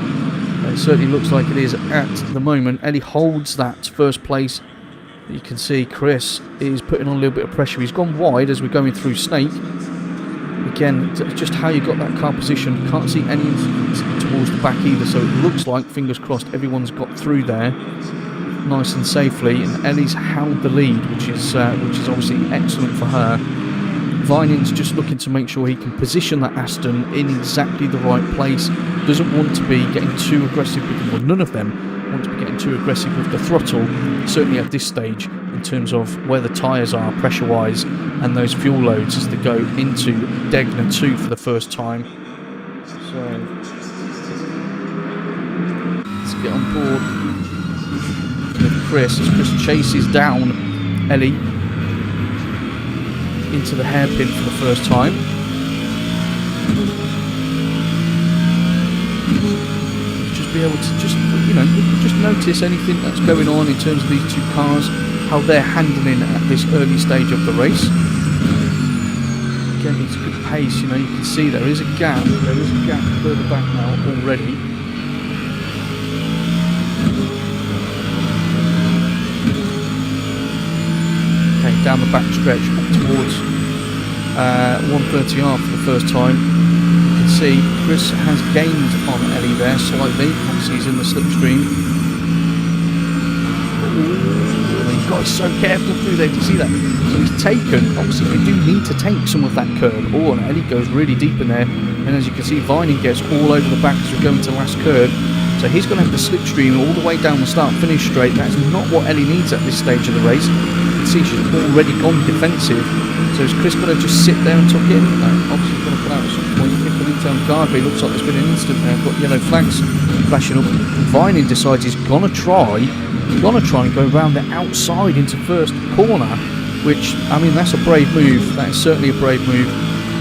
It certainly looks like it is at the moment. Ellie holds that first place. You can see Chris is putting on a little bit of pressure. He's gone wide as we're going through Snake. Again, just how you got that car position. Can't see any towards the back either, so it looks like, fingers crossed, everyone's got through there nice and safely. And Ellie's held the lead, which is obviously excellent for her. Vining's just looking to make sure he can position that Aston in exactly the right place. Doesn't want to be getting too aggressive with them, well, none of them want to be getting too aggressive with the throttle, certainly at this stage, in terms of where the tyres are pressure-wise and those fuel loads as they go into Degner 2 for the first time. So let's get on board with Chris as Chris chases down Ellie into the hairpin for the first time. Just be able to just, you know, just notice anything that's going on in terms of these two cars, how they're handling at this early stage of the race. Again, it's good pace, you know, you can see there is a gap further back now already. Okay, down the back stretch up towards 130R for the first time. You can see Chris has gained on Ellie there slightly, obviously he's in the slipstream. He's got so careful through there, do you see that? So he's taken, obviously we do need to take some of that curb. Oh, and Ellie goes really deep in there, and as you can see Vining gets all over the back as we go into the last curb. So he's going to have the slipstream all the way down the start, finish straight. That's not what Ellie needs at this stage of the race. You can see she's already gone defensive. So is Chris going to just sit there and tuck in? No, obviously he's going to pull out at some point. Ippolito and Garby, looks like there's been an instant there. Got yellow flags flashing up. Vining decides he's going to try and go around the outside into first corner, which, I mean, that's a brave move. That is certainly a brave move.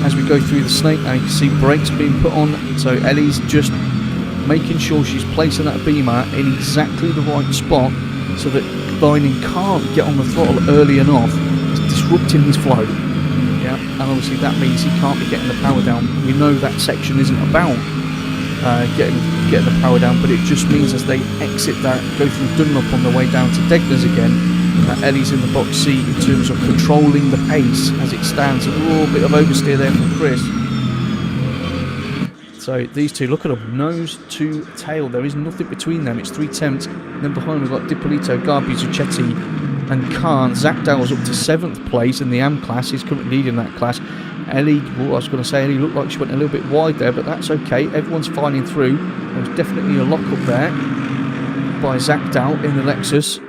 As we go through the snake now, you can see brakes being put on. So Ellie's just making sure she's placing that beamer in exactly the right spot so that Vining can't get on the throttle early enough. It's disrupting his flow. Yeah, and obviously that means he can't be getting the power down. We know that section isn't about getting the power down, but it just means as they exit that, go through Dunlop on the way down to Degner's again, that Ellie's in the box seat in terms of controlling the pace as it stands. A little bit of oversteer there from Chris. So these two, look at them, nose to tail. There is nothing between them. It's 3 tenths. And then behind we've got Dippolito, Garby, Zucchetti and Khan. Zach Dowell's up to 7th place in the AM class. He's currently leading that class. Ellie, well, I was going to say Ellie looked like she went a little bit wide there, but that's okay. Everyone's filing through. There was definitely a lock up there by Zach Dowell in the Lexus.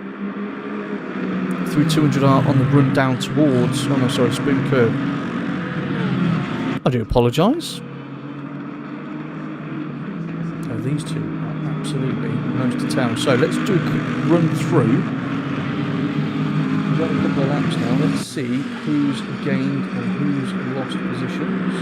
Through 200R on the run down towards, oh no, sorry, Spoon Curve. I do apologise. These two are absolutely nose to tail. So let's do a quick run through. We've got a couple of laps now. Let's see who's gained and who's lost positions.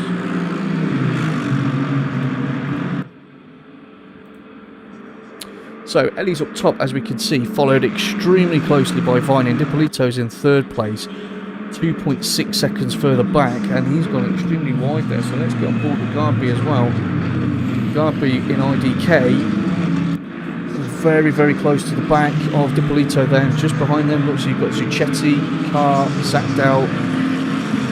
So Ellie's up top, as we can see, followed extremely closely by Vining. Dippolito's in 3rd place, 2.6 seconds further back, and he's gone extremely wide there. So let's get on board with Garby as well. Garby in IDK, very, very close to the back of Dippolito there. Just behind them, looks like you've got Zucchetti, Carr, Zachdow.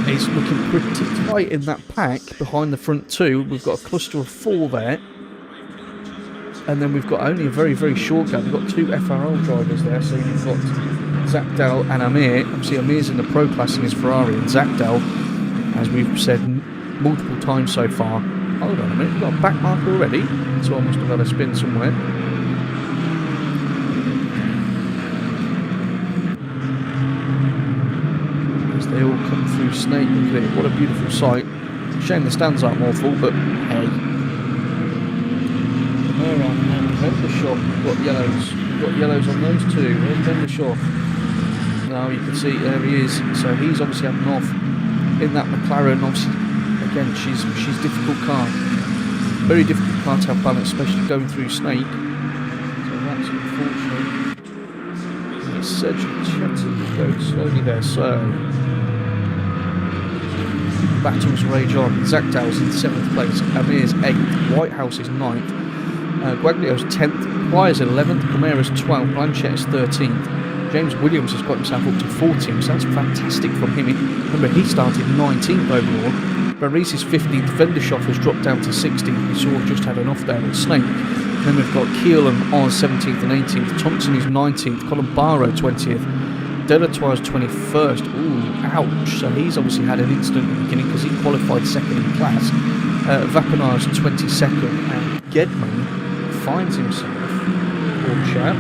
It's looking pretty tight in that pack behind the front two. We've got a cluster of 4 there. And then we've got only a very, very short gap. We've got 2 FRL drivers there. So you've got Zachdow and Amir. Obviously, Amir's in the pro class in his Ferrari. And Zachdow, as we've said multiple times so far, hold on a minute, we've got a back marker already, so I must have had a spin somewhere. As they all come through Snake, look at it, what a beautiful sight. Shame the stands aren't more full, but hey. Alright, and Vendershoff, we've got yellows. We've got yellows on those two. Where's Vendershoff? Now you can see, there he is. So he's obviously having off in that McLaren, obviously. Again, she's difficult car. Very difficult car to have balance, especially going through Snake. So that's unfortunate. And it's Cedric Chetty going slowly there, so battles rage on. Zach Dowell's in 7th place, Amir's 8th, Whitehouse is 9th, Guaglio's 10th, Pryer's 11th, Camara's 12th, Blanchett is 13th. James Williams has got himself up to 14th, so that's fantastic from him. Remember, he started 19th overall. Barris is 15th, Vendershoff has dropped down to 16th, we saw just had enough there at Snake. Then we've got Keel and Oz 17th and 18th, Thompson is 19th, Columbaro 20th, Delatoire's 21st, ooh, ouch, so he's obviously had an incident at the beginning because he qualified 2nd in class. Vapanar's 22nd, and Gedman finds himself, poor chap,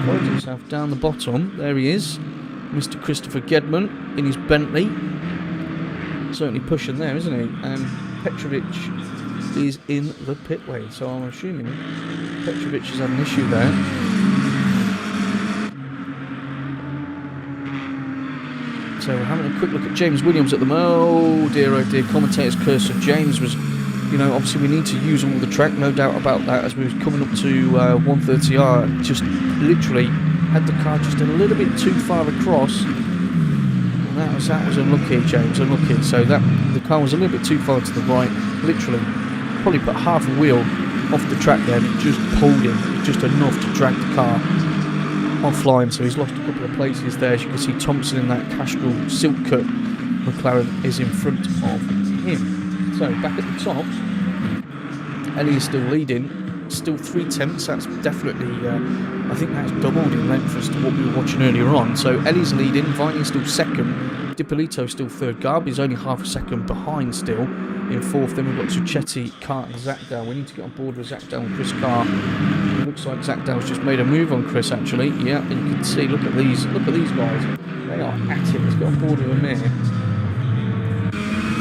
finds himself down the bottom, there he is, Mr. Christopher Gedman in his Bentley. Certainly pushing there, isn't he? And Petrovic is in the pit lane, so I'm assuming Petrovic has had an issue there. So we're having a quick look at James Williams at the moment. Oh dear, commentator's curse. So James was, you know, obviously we need to use all the track, no doubt about that, as we was coming up to 130R. Just literally had the car just a little bit too far across. And that was unlucky, James, unlucky. So the car was a little bit too far to the right. Literally, probably put half a wheel off the track there, and it just pulled him just enough to drag the car offline. So he's lost a couple of places there. As you can see, Thompson in that Castrol silk cut McLaren is in front of him. So back at the top, Ellie is still leading, still 3/10. That's definitely, I think that's doubled in length as to what we were watching earlier on. So Ellie's leading, Viney's still second, Dipolito still third, Garby's only half a second behind still in fourth. Then we've got Suchetti, Cart and Zachdale. We need to get on board with Zachdale and Chris Carr. It looks like Zachdale's just made a move on Chris actually. Yeah, and you can see, look at these guys. They are at it. Let's get on board with them here.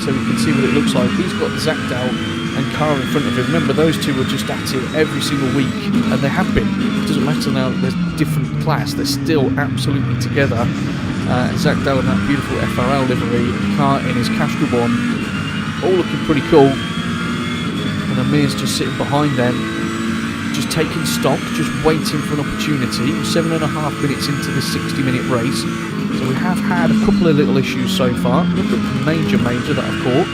So we can see what it looks like. He's got Zachdale and Carr in front of him. Remember, those two were just at it every single week, and they have been. It doesn't matter now that there's different class, they're still absolutely together. Zachdale in that beautiful FRL livery, Carr in his Castrol one, all looking pretty cool. And Amir's just sitting behind them, just taking stock, just waiting for an opportunity. 7.5 minutes into this 60-minute race. So we have had a couple of little issues so far. Look at the major that I've caught.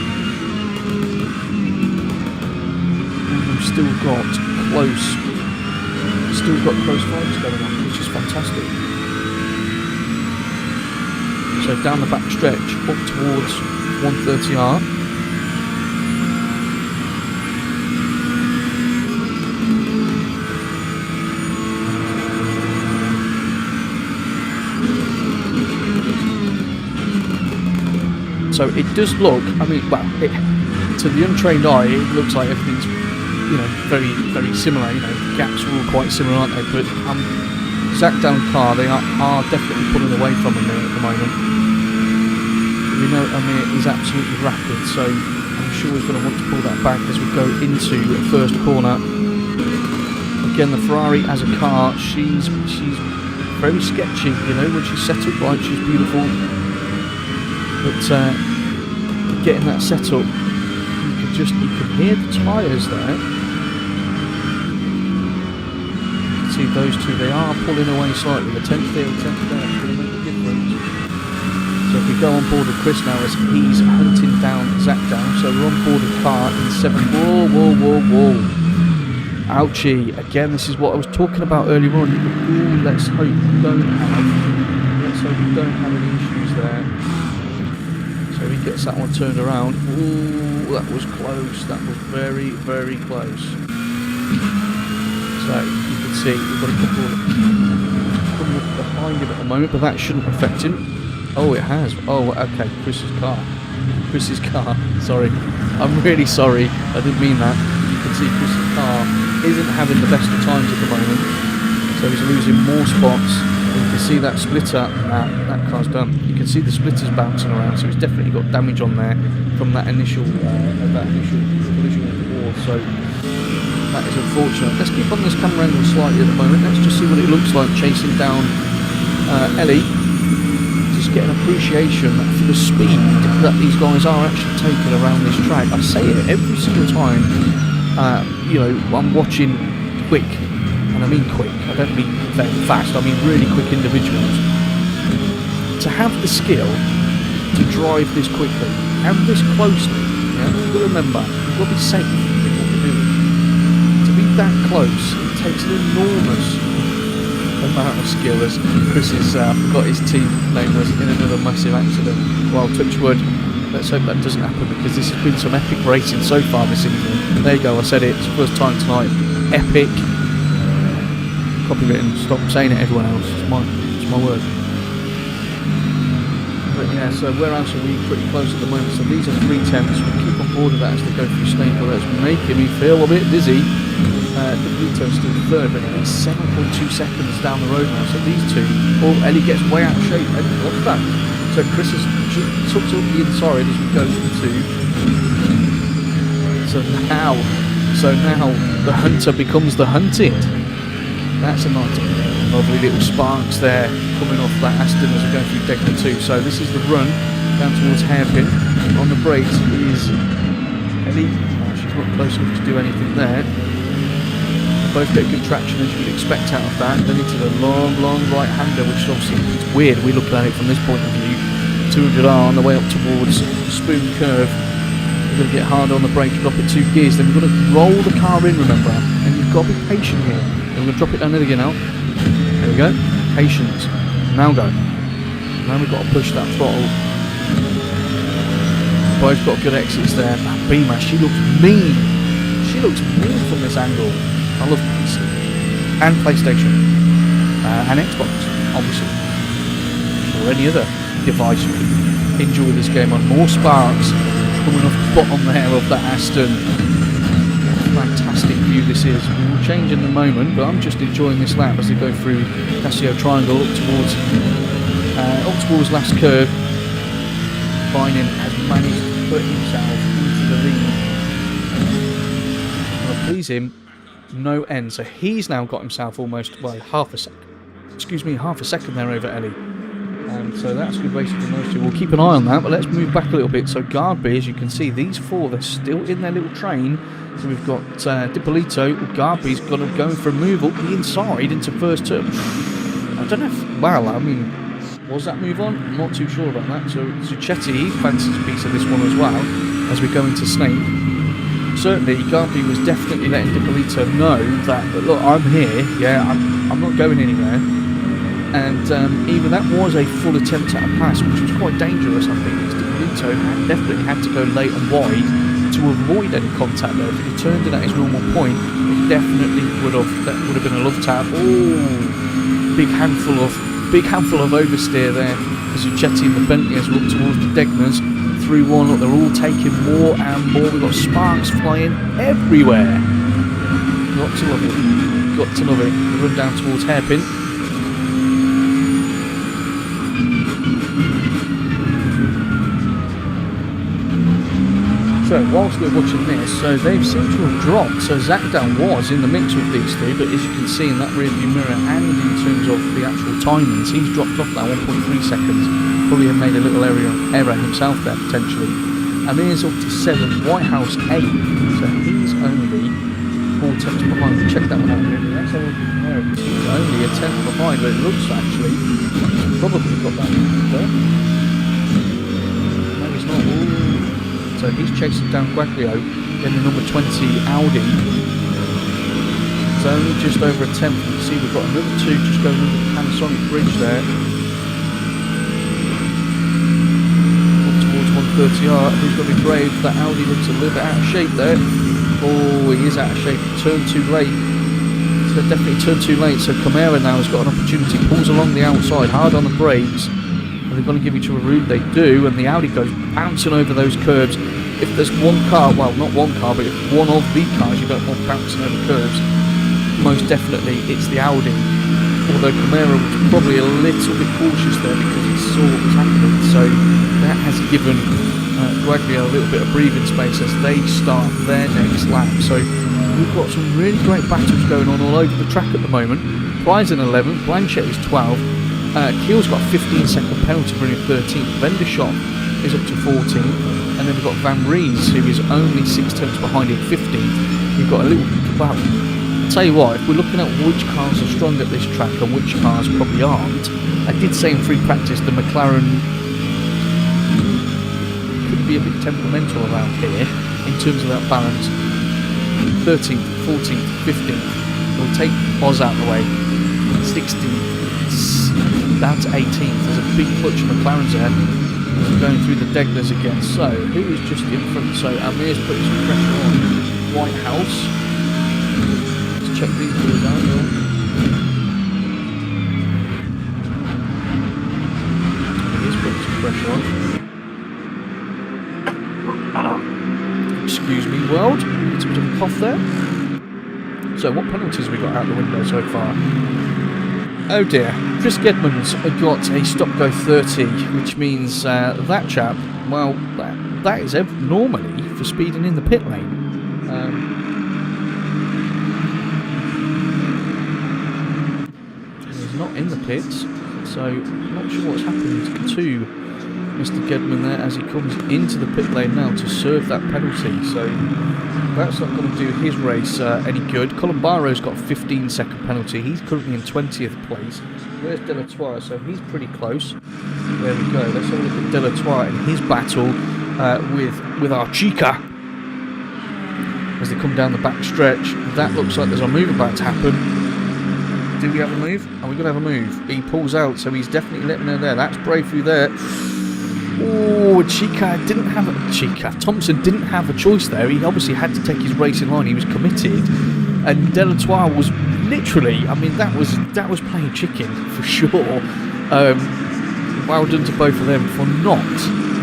And we've still got close fights going on, which is fantastic. So down the back stretch, up towards 130R. So it does look, I mean, well, to the untrained eye, it looks like everything's, you know, very, very similar. You know, gaps are all quite similar, aren't they? But Zachdale and Carr, they are definitely pulling away from Amir at the moment. We know Amir is absolutely rapid, so I'm sure he's going to want to pull that back as we go into the first corner. Again, the Ferrari as a car, she's very sketchy. You know, when she's set up right, she's beautiful. But getting that set up, you can hear the tyres there. You can see those two, they are pulling away slightly. The 10th there, 10th there, it's going to make a difference. So if we go on board with Chris now as he's hunting down Zachdale. So we're on board with Carr in 7th. Whoa. Ouchie. Again, this is what I was talking about earlier on. Ooh, let's hope we don't have any issues there. So he gets that one turned around. Ooh, that was close. That was very, very close. So you can see we've got a couple behind him at the moment, but that shouldn't affect him. Oh, it has. Oh, okay. Chris's car. Sorry. I'm really sorry. I didn't mean that. You can see Chris's car isn't having the best of times at the moment. So he's losing more spots. You can see that splitter, that car's done. You can see the splitters bouncing around, so he's definitely got damage on there from that initial collision with the wall. So that is unfortunate. Let's keep on this camera angle slightly at the moment. Let's just see what it looks like chasing down Ellie. Just get an appreciation for the speed that these guys are actually taking around this track. I say it every single time. You know, I'm watching quick. And I mean quick, I don't mean very fast, I mean really quick individuals. To have the skill to drive this quickly and this closely, yeah, you've got to remember, you've got to be safe in what you're doing. To be that close, it takes an enormous amount of skill, as Chris has forgot his team name was in another massive accident. Well, touch wood, let's hope that doesn't happen, because this has been some epic racing so far this evening. There you go, I said it, it's the first time tonight, epic. Copywritten, stop saying it everyone else, it's my word. But yeah, so where else are we? Pretty close at the moment, so these are 3/10s, we'll keep on board with that as they go through Snake. That's making me feel a bit dizzy. Vito's still third, but he's 7.2 seconds down the road now, so these two, Ellie gets way out of shape, Eddie lost that. So Chris has tucked up the inside as we go into. So now the hunter becomes the hunted. That's a nice thing. Lovely little sparks there coming off that Aston as we're going through Degner 2. So this is the run down towards Hairpin. On the brakes is Ellie. Oh, she's not close enough to do anything there. Both get good traction as you would expect out of that. Then into the long right-hander, which obviously it's weird. We look at it from this point of view. 200R on the way up towards Spoon Curve. We're going to get harder on the brakes, drop it 2 gears. Then we're going to roll the car in, remember. And you've got to be patient here. Then we're going to drop it down again now. There we go. Patience. Now go. Now we've got to push that throttle. Both got good exits there. That Beamer, she looks mean. She looks mean from this angle. I love PC and PlayStation and Xbox, obviously, or any other device you can enjoy this game on. More sparks coming off the bottom there of that Aston. What a fantastic view this is. We will change in a moment, but I'm just enjoying this lap as they go through Casio Triangle up towards last curve. Bynum has managed to put himself into the lead. I'll please him. No end, so he's now got himself almost, well, half a second there over Ellie. So that's good racing from those two. We'll keep an eye on that, but let's move back a little bit. So Gardby, as you can see, these 4, they're still in their little train. So we've got Dipolito. Gardby's got to go for a move up the inside into first turn. I don't know if, well, I mean, was that move on? I'm not too sure about that. So Zucchetti fancies a piece of this one as well as we go into Snake. Certainly, Gardby was definitely letting Dipolito know that, look, I'm here, yeah, I'm not going anywhere. And even that was a full attempt at a pass, which was quite dangerous, I think, because Dipolito definitely had to go late and wide to avoid any contact there. If he turned it at his normal point, it definitely would have been a love tap. Oh, big handful of oversteer there for Zucchetti and the Bentley as we're up towards the Degners. Through one, look, they're all taking more and more. We've got sparks flying everywhere. Got to love it. Got to love it. We run down towards Hairpin. So whilst we're watching this, so they've seemed to have dropped. So Zakdan was in the mix with these 3, but as you can see in that rearview mirror and in terms of the actual timings, he's dropped off that 1.3 seconds. Probably have made a little error himself there potentially. Amir's up to 7, Whitehouse 8, so he's only 4 tenths behind. We'll check that one out in a minute. That's how he's only a tenth behind, but it looks actually he's probably got that there. No, he's not. Ooh. So he's chasing down Guaglio in the number 20 Audi. It's only just over a tenth. You can see we've got another 2 just going under the Panasonic bridge there. Up towards 130R. Who's going to be brave? That Audi looks a little bit out of shape there. Oh, he is out of shape. Turned too late. So definitely turned too late. So Camara now has got an opportunity. Pulls along the outside, hard on the brakes. And they're going to give each other a route. They do, and the Audi goes bouncing over those curbs. If there's one car, well, not one car, but if one of the cars you don't want bouncing over curbs, most definitely it's the Audi. Although Camara was probably a little bit cautious there because he saw what was happening. So that has given Guaglio a little bit of breathing space as they start their next lap. So we've got some really great battles going on all over the track at the moment. Prize in 11th, Blanchett is 12th. Keel's got a 15-second penalty for him 13th. Vendershot is up to 14th. And then we've got Van Rees, who is only 6 tenths behind in 15th. We've got a little, well, I'll tell you what, if we're looking at which cars are strong at this track and which cars probably aren't, I did say in free practice the McLaren could be a bit temperamental around here in terms of that balance. 13th, 14th, 15th. We'll take Oz out of the way. 16th. Down to 18th. There's a big clutch of McLaren's there. Going through the Degners again. So, who is just in front? So, Amir's putting some pressure on Whitehouse. Let's check these wheels out. He's putting some pressure on. Excuse me, world. It's a bit of a cough there. So, what penalties have we got out the window so far? Oh dear, Chris Gedman's got a stop-go 30, which means that chap, well, that is normally for speeding in the pit lane. He's pits. So, not sure what's happened to Mr. Gedman there as he comes into the pit lane now to serve that penalty. So, that's not going to do his race any good. Columbaro's got a 15-second penalty. He's currently in 20th place. Where's Delatour? So, he's pretty close. There we go. Let's have a look at Delatour and his battle with our Chica. As they come down the back stretch, that looks like there's a move about to happen. Do we have a move? Are we going to have a move? He pulls out, so he's definitely letting her there. That's bravery there. Oh, Thompson didn't have a choice there. He obviously had to take his race in line. He was committed, and Delatour was literally. I mean, that was playing chicken for sure. Well done to both of them for not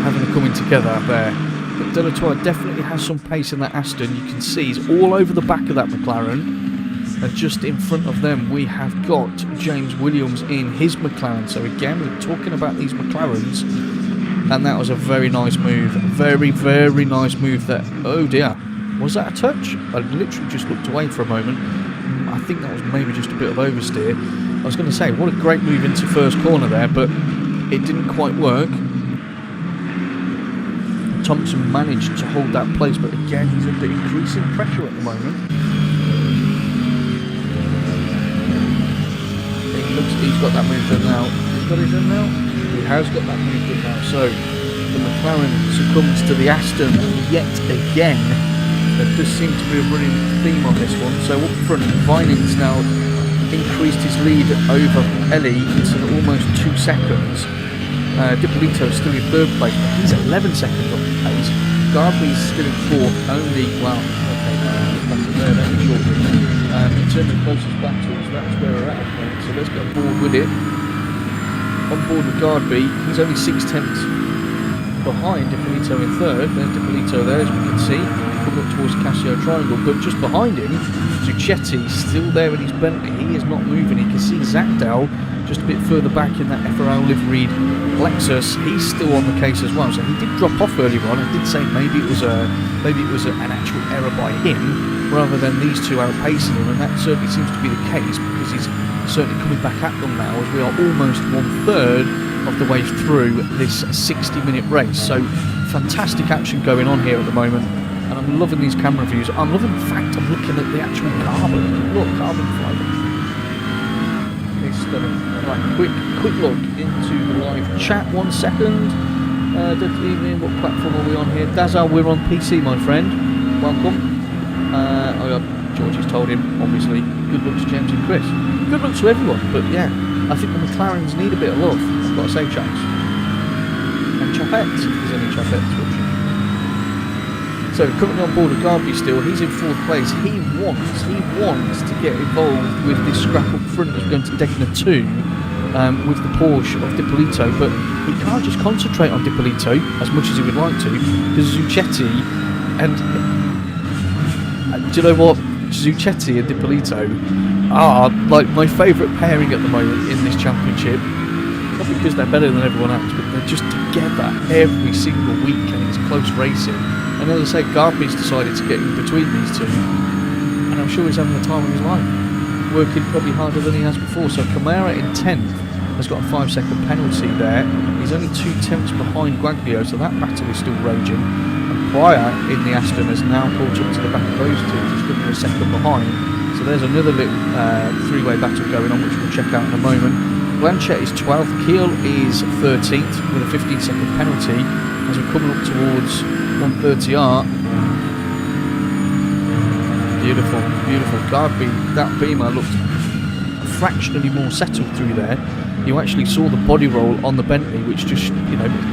having a coming together there. But Delatour definitely has some pace in that Aston. You can see he's all over the back of that McLaren. And just in front of them, we have got James Williams in his McLaren. So again, we're talking about these McLarens. And that was a very nice move. Very, very nice move there. Oh dear. Was that a touch? I literally just looked away for a moment. I think that was maybe just a bit of oversteer. I was going to say, what a great move into first corner there, but it didn't quite work. Thompson managed to hold that place, but again, he's under increasing pressure at the moment. He's got that move done now. He's got it done now? He has got that move done now. So, the McLaren succumbs to the Aston yet again. There does seem to be a running theme on this one. So, up front, Vining's now increased his lead over Ellie to almost 2 seconds. Dippolito's still in third place, but he's 11 seconds off the pace. Garby's still in fourth, only, well, okay, that's there, that's short. In terms of closest battles, that's where we're at the moment, so let's get board with it. On board with Garby, he's only 6/10 behind Dippolito in third. There's Dippolito there, as we can see, coming up towards Casio Triangle, but just behind him, Zucchetti still there in his Bentley. He is not moving. You can see Zagdal just a bit further back in that FRL liveried Lexus. He's still on the case as well, so he did drop off earlier on. I did say maybe it was an actual error by him rather than these two outpacing him, and that certainly seems to be the case because he's certainly coming back at them now as we are almost 1/3 of the way through this 60-minute race. So fantastic action going on here at the moment, and I'm loving these camera views. I'm loving the fact I'm looking at the actual carbon. Look, carbon fibre. It's stunning. Right, quick look into the live chat. 1 second. Good evening. What platform are we on here? Dazal, we're on PC, my friend. Welcome. Georgie's told him, obviously, good luck to James and Chris. Good luck to everyone, but yeah, I think the McLarens need a bit of love, I've got to say, chaps. And chapettes, if there's any chapettes watching. So, currently on board with Garby still, he's in fourth place. He wants to get involved with this scrap up front that's going to Degner 2 with the Porsche of Dippolito, but he can't just concentrate on Dippolito as much as he would like to, because Zucchetti and... do you know what? Zucchetti and Dippolito are like my favourite pairing at the moment in this championship. Not because they're better than everyone else, but they're just together every single week and it's close racing. And as I say, Garby's decided to get in between these two, and I'm sure he's having the time of his life, working probably harder than he has before. So Camara in 10th has got a 5-second penalty there. He's only 2/10 behind Guaglio, so that battle is still raging. Pryor in the Aston has now pulled up to the back of those two, just under a second behind. So there's another little three-way battle going on, which we'll check out in a moment. Blanchett is 12th, Keel is 13th with a 15-second penalty as we're coming up towards 130R. Beautiful, beautiful. Garby, that Beamer looked fractionally more settled through there. You actually saw the body roll on the Bentley, which just,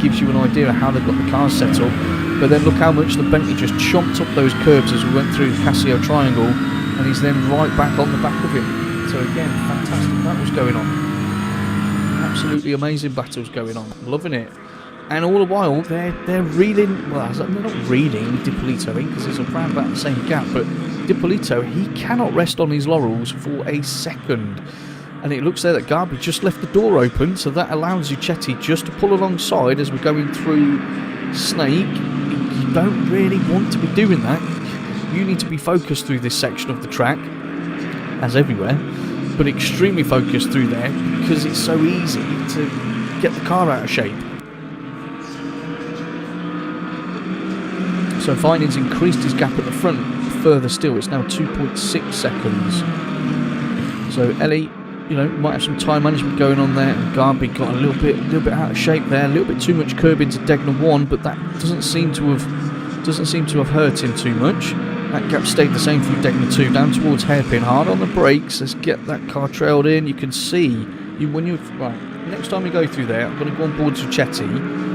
gives you an idea of how they've got the cars set up. But then look how much the Bentley just chomped up those curbs as we went through the Casio Triangle, and he's then right back on the back of him. So again, fantastic battles going on. Absolutely amazing battles going on. Loving it. And all the while, they're reeling, well, they're not reeling Dippolito in because it's around about the same gap, but Dippolito, he cannot rest on his laurels for a second. And it looks there that Garby just left the door open, so that allows Zucchetti just to pull alongside as we're going through Snake. You don't really want to be doing that. You need to be focused through this section of the track, as everywhere. but extremely focused through there because it's so easy to get the car out of shape. So Vining's increased his gap at the front further still. It's now 2.6 seconds. So Ellie, you know, might have some time management going on there. And Garby got a little bit out of shape there. A little bit too much curb into Degner 1, but that doesn't seem to have hurt him too much. That gap stayed the same through Degner 2, down towards hairpin. Hard on the brakes. Let's get that car trailed in. You can see right. Next time you go through there, I'm going to go on board Suchetti,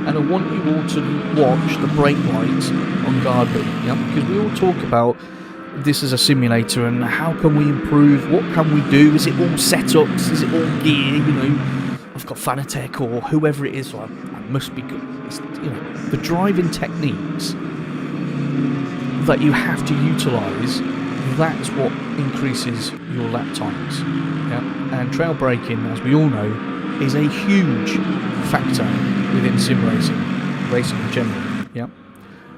and I want you all to watch the brake lights on Garby, yeah? Because we all talk about this as a simulator and how can we improve, what can we do, is it all setups, is it all gear, you know, I've got Fanatec or whoever it is, well, that must be good. It's, you know, the driving techniques that you have to utilise, that's what increases your lap times, yeah? And trail braking, as we all know, is a huge factor within sim racing in general, yeah.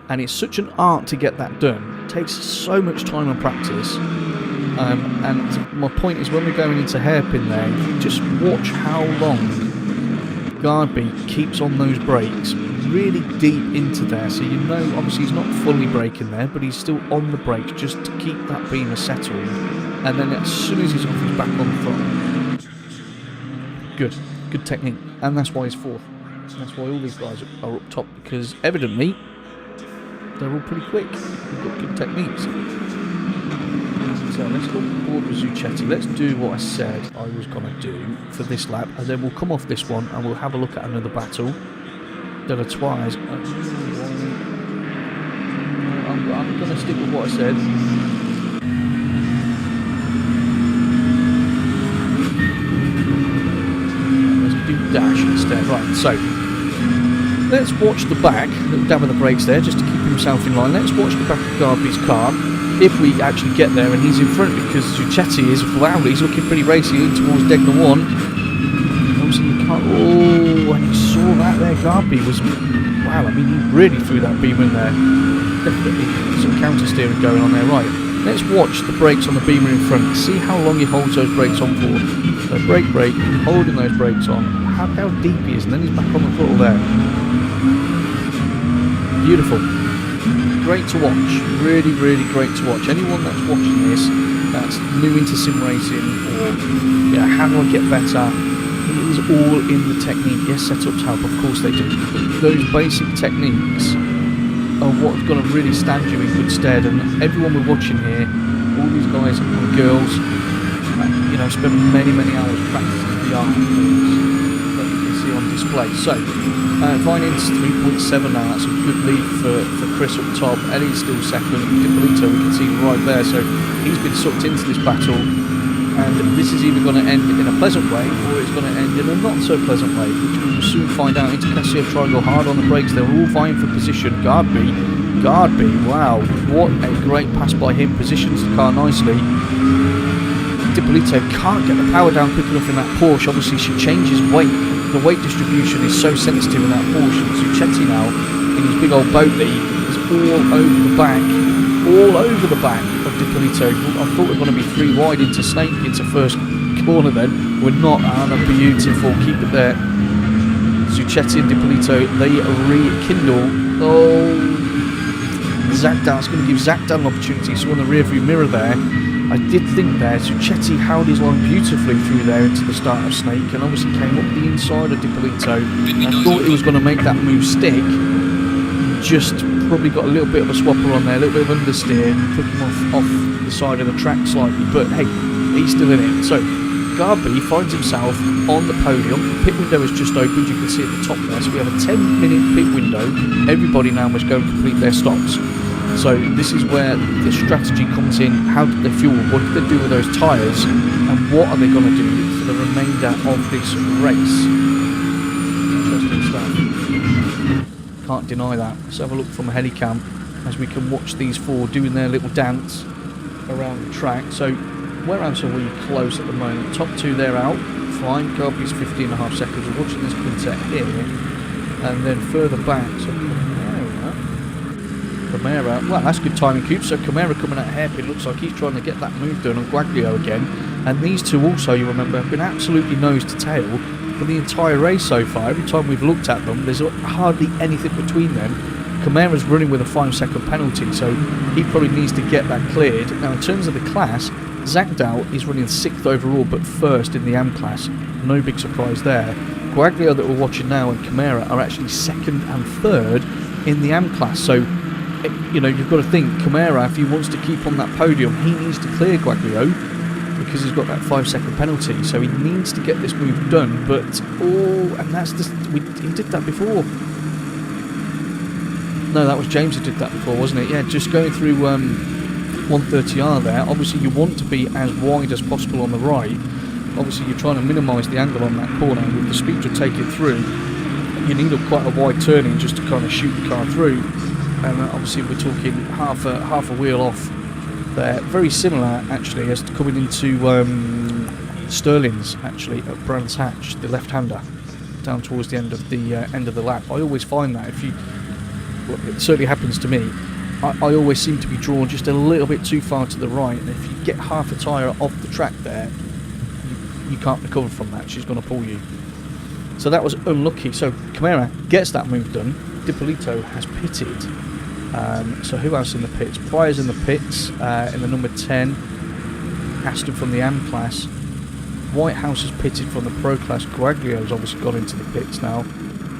And it's such an art to get that done. It takes so much time and practice. And my point is, when we're going into hairpin there, just watch how long Garby keeps on those brakes, really deep into there. So you know, obviously he's not fully braking there, but he's still on the brakes just to keep that beamer settled. And then as soon as he's off, he's back on the throttle. Good technique, and that's why he's fourth. That's why all these guys are up top, because evidently they're all pretty quick. They've got good techniques. So let's go on board with Suchetti. Let's do what I said I was going to do for this lap, and then we'll come off this one and we'll have a look at another battle. De La Toise. I'm going to stick with what I said. Dash instead. Right, so let's watch the back, down with the brakes there, just to keep himself in line. Let's watch the back of Garby's car, if we actually get there and he's in front, because Suchetti is, wow, he's looking pretty racy in towards Degner 1. Obviously you can't, oh, and you saw that there, Garby was, wow, I mean, he really threw that beam in there. Definitely some counter steering going on there. Right, let's watch the brakes on the beamer in front, see how long he holds those brakes on for. So brake, holding those brakes on. How deep he is, and then he's back on the throttle there. Beautiful. Great to watch. Really, really great to watch. Anyone that's watching this, that's new into sim racing, or yeah, how do I get better? It is all in the technique. Yes, setups help, of course they do. But those basic techniques are what's going to really stand you in good stead. And everyone we're watching here, all these guys and girls, you know, spend many hours practicing the art that you can see on display. So, Vining's 3.7 now. That's a good lead for Chris up top. Ellie's still second. Dippolito, we can see right there. So he's been sucked into this battle, and this is either going to end in a pleasant way or it's going to end in a not so pleasant way, which we will soon find out. Into Cassia Triangle, hard on the brakes. They're all vying for position. Garby, wow, what a great pass by him. Positions the car nicely. Dippolito can't get the power down quick enough in that Porsche. Obviously she changes weight. The weight distribution is so sensitive in that Porsche. Suchetti now, in his big old boatley, is all over the back of Dippolito. I thought we were going to be 3 wide into Snake, into first corner then. We're not, and beautiful, keep it there. Suchetti and Dippolito, they rekindle. Oh, Zagdan, it's going to give Zagdan an opportunity. So on the rear view mirror there, I did think there, Suchetti held his line beautifully through there into the start of Snake, and obviously came up the inside of Dippolito. I thought he was going to make that move stick, just probably got a little bit of a swapper on there, a little bit of understeer, took him off the side of the track slightly, but hey, he's still in it. So Garby finds himself on the podium. The pit window is just opened, you can see at the top there, so we have a 10-minute pit window. Everybody now must go and complete their stops. So this is where the strategy comes in. How did they fuel? What did they do with those tyres? And what are they going to do for the remainder of this race? Interesting stuff. Can't deny that. Let's have a look from a helicam as we can watch these 4 doing their little dance around the track. So whereas are we close at the moment? Top 2 they're out. Fine. Garby's 15.5 seconds. We're watching this quintet here. And then further back. So Camara, well, that's good timing, Coop. So Camara coming out hairpin, looks like he's trying to get that move done on Guaglio again. And these two also, you remember, have been absolutely nose to tail for the entire race so far. Every time we've looked at them, there's hardly anything between them. Camara's running with a 5-second penalty, so he probably needs to get that cleared. Now, in terms of the class, Zagdal is running 6th overall, but 1st in the AM class. No big surprise there. Guaglio that we're watching now and Camara are actually 2nd and 3rd in the AM class. So, you know, you've got to think, Camara, if he wants to keep on that podium, he needs to clear Guaglio because he's got that 5-second penalty. So he needs to get this move done. But, and that's just, he did that before. No, that was James who did that before, wasn't it? Yeah, just going through 130R there. Obviously, you want to be as wide as possible on the right. Obviously, you're trying to minimise the angle on that corner. With the speed you're taking through, you need quite a wide turning just to kind of shoot the car through. And obviously, we're talking half a wheel off there. Very similar, actually, as coming into Sterling's, actually, at Brands Hatch, the left-hander, down towards the end of the lap. I always find that it certainly happens to me. I always seem to be drawn just a little bit too far to the right, and if you get half a tyre off the track there, you can't recover from that. She's going to pull you. So that was unlucky. So Camara gets that move done. Dipolito has pitted. So who else in the pits? Pryor's in the pits in the number 10. Aston from the AM class. Whitehouse has pitted from the Pro class. Guaglio's obviously gone into the pits now.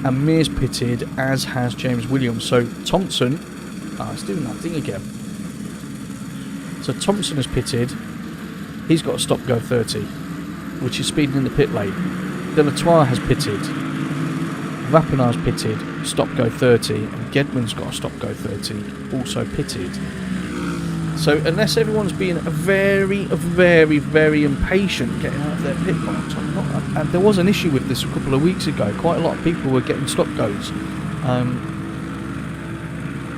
And Mears pitted, as has James Williams. So Thompson, it's doing that thing again. So Thompson has pitted. He's got a stop-go 30, which is speeding in the pit lane. Delatour has pitted. Vapinar's pitted, stop-go 30. And Gedman's got a stop-go 30, also pitted. So unless everyone's being very, very, very impatient getting out of their pit box, and there was an issue with this a couple of weeks ago. Quite a lot of people were getting stop-goes.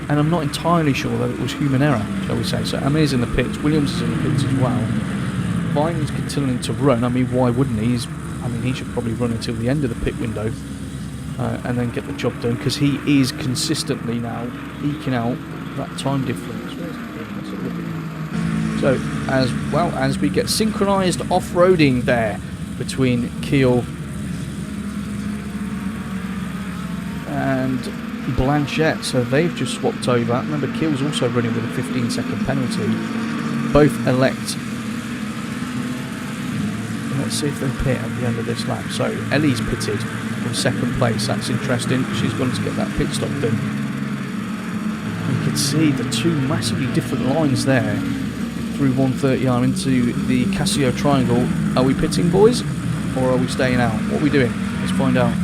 And I'm not entirely sure that it was human error, shall we say. So Amir's in the pits, Williams is in the pits as well. Vine is continuing to run. I mean, why wouldn't he? He should probably run until the end of the pit window and then get the job done, because he is consistently now eking out that time difference. So, as well as we get synchronised off-roading there between Keel and Blanchette. So they've just swapped over. Remember, Keel's also running with a 15-second penalty. Both elect. Let's see if they pit at the end of this lap. So Ellie's pitted from 2nd place. That's interesting. She's going to get that pit stop done. You can see the two massively different lines there through 130R into the Casio Triangle. Are we pitting, boys? Or are we staying out? What are we doing? Let's find out.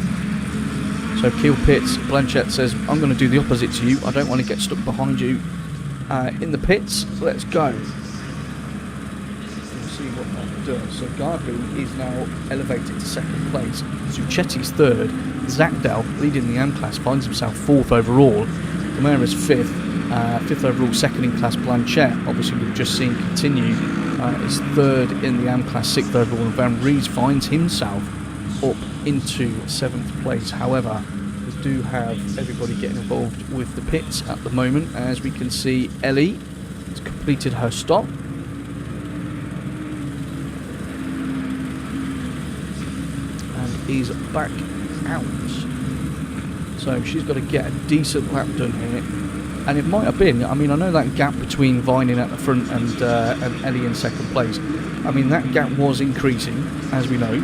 So Keel pits. Blanchette says, I'm going to do the opposite to you. I don't want to get stuck behind you in the pits. Let's go. Let's see what that does. So Garbu is now elevated to 2nd place. Zucchetti's 3rd. Zagdal, leading the AM class, finds himself 4th overall. Camara's 5th. 5th overall, 2nd in class. Blanchette, obviously we've just seen continue, is 3rd in the AM class, 6th overall, and Van Rees finds himself up into 7th place. However, we do have everybody getting involved with the pits at the moment. As we can see, Ellie has completed her stop. And is back out. So she's got to get a decent lap done here. And it might have been, I know that gap between Vining at the front and Ellie in 2nd place, that gap was increasing, as we know.